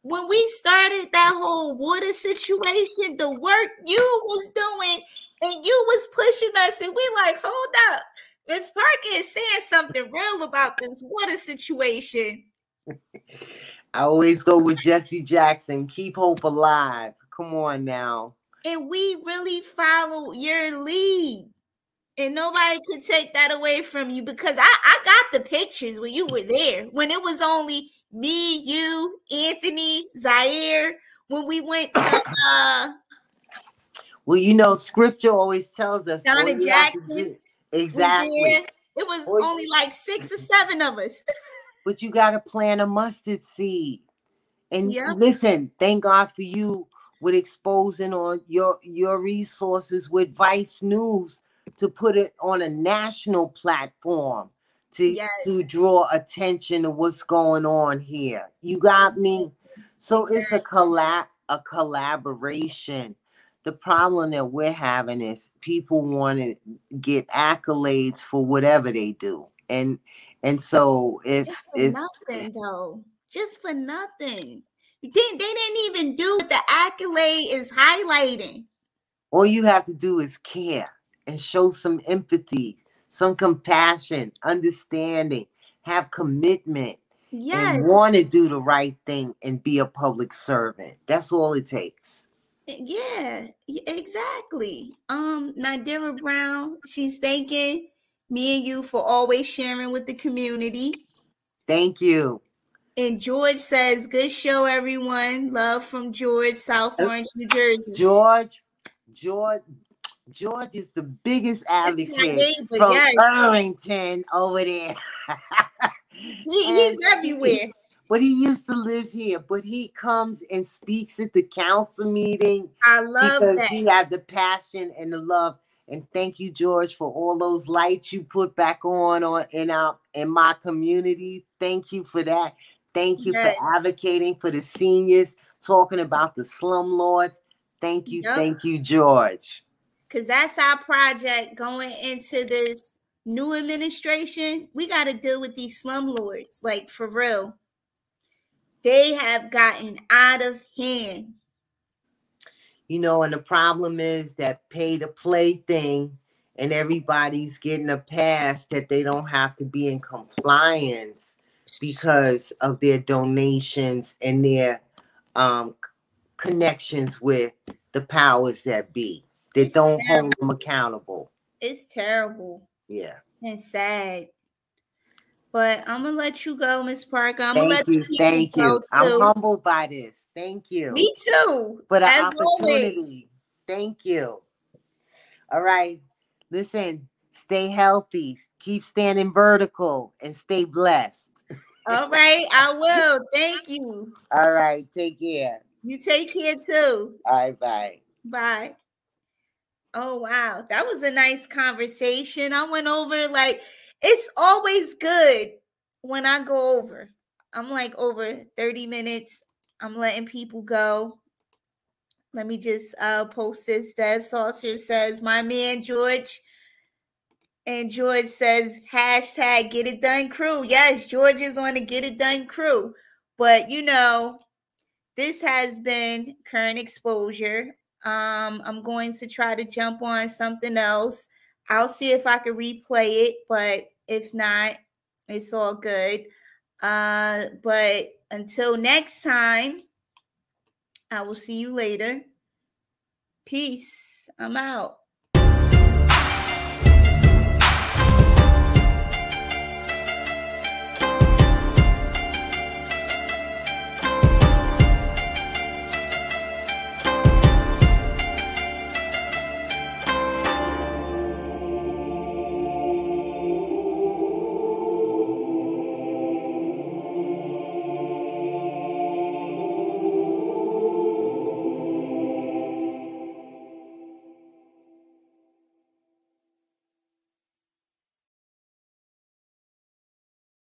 A: When we started that whole water situation, the work you was doing and you was pushing us, and we like, hold up, Ms. Parker is saying something real about this water situation.
C: I always go with Jesse Jackson. Keep hope alive. Come on now.
A: And we really follow your lead. And nobody could take that away from you because I got the pictures when you were there. When it was only me, you, Anthony, Zaire. When we went to
C: well, you know, scripture always tells us
A: Donna Jackson.
C: Exactly.
A: It was only like 6 or 7 of us.
C: But you got to plant a mustard seed. And
A: Yep.
C: listen, thank God for you with exposing on your resources with Vice News to put it on a national platform to draw attention to what's going on here. You got me? So it's a collaboration. The problem that we're having is people want to get accolades for whatever they do. And so if
A: nothing though, just for nothing. They didn't even do what the accolade is highlighting.
C: All you have to do is care and show some empathy, some compassion, understanding, have commitment, and want to do the right thing and be a public servant. That's all it takes.
A: Yeah, exactly. Nadira Brown, she's thanking me and you for always sharing with the community.
C: Thank you.
A: And George says, good show, everyone. Love from George, South Orange, New Jersey.
C: George is the biggest advocate from Irvington over there.
A: He's everywhere.
C: But he used to live here. But he comes and speaks at the council meeting.
A: I love that.
C: Because he had the passion and the love. And thank you, George, for all those lights you put back on in my community. Thank you for that. Thank you for advocating for the seniors, talking about the slumlords. Thank you. Thank you, George.
A: Because that's our project going into this new administration. We got to deal with these slumlords, like for real. They have gotten out of hand.
C: You know, and the problem is that pay to play thing, and everybody's getting a pass that they don't have to be in compliance because of their donations and their connections with the powers that be that don't hold them accountable.
A: It's terrible.
C: Yeah.
A: And sad. But I'm going to let you go, Ms. Parker. I'm going to let you
C: Thank you. I'm humbled by this. Thank you.
A: Me too.
C: For the opportunity. Always. Thank you. All right. Listen, stay healthy. Keep standing vertical and stay blessed.
A: All right. I will. Thank you.
C: All right. Take care.
A: You take care too.
C: All right. Bye.
A: Bye. Oh, wow. That was a nice conversation. I went over it's always good when I go over. I'm like over 30 minutes. I'm letting people go. Let me just post this. Deb Salter says, my man George. And George says, hashtag get it done crew. Yes, George is on the get it done crew. But, you know, this has been Current Exposure. I'm going to try to jump on something else. I'll see if I can replay it, but if not, it's all good. But until next time, I will see you later. Peace. I'm out.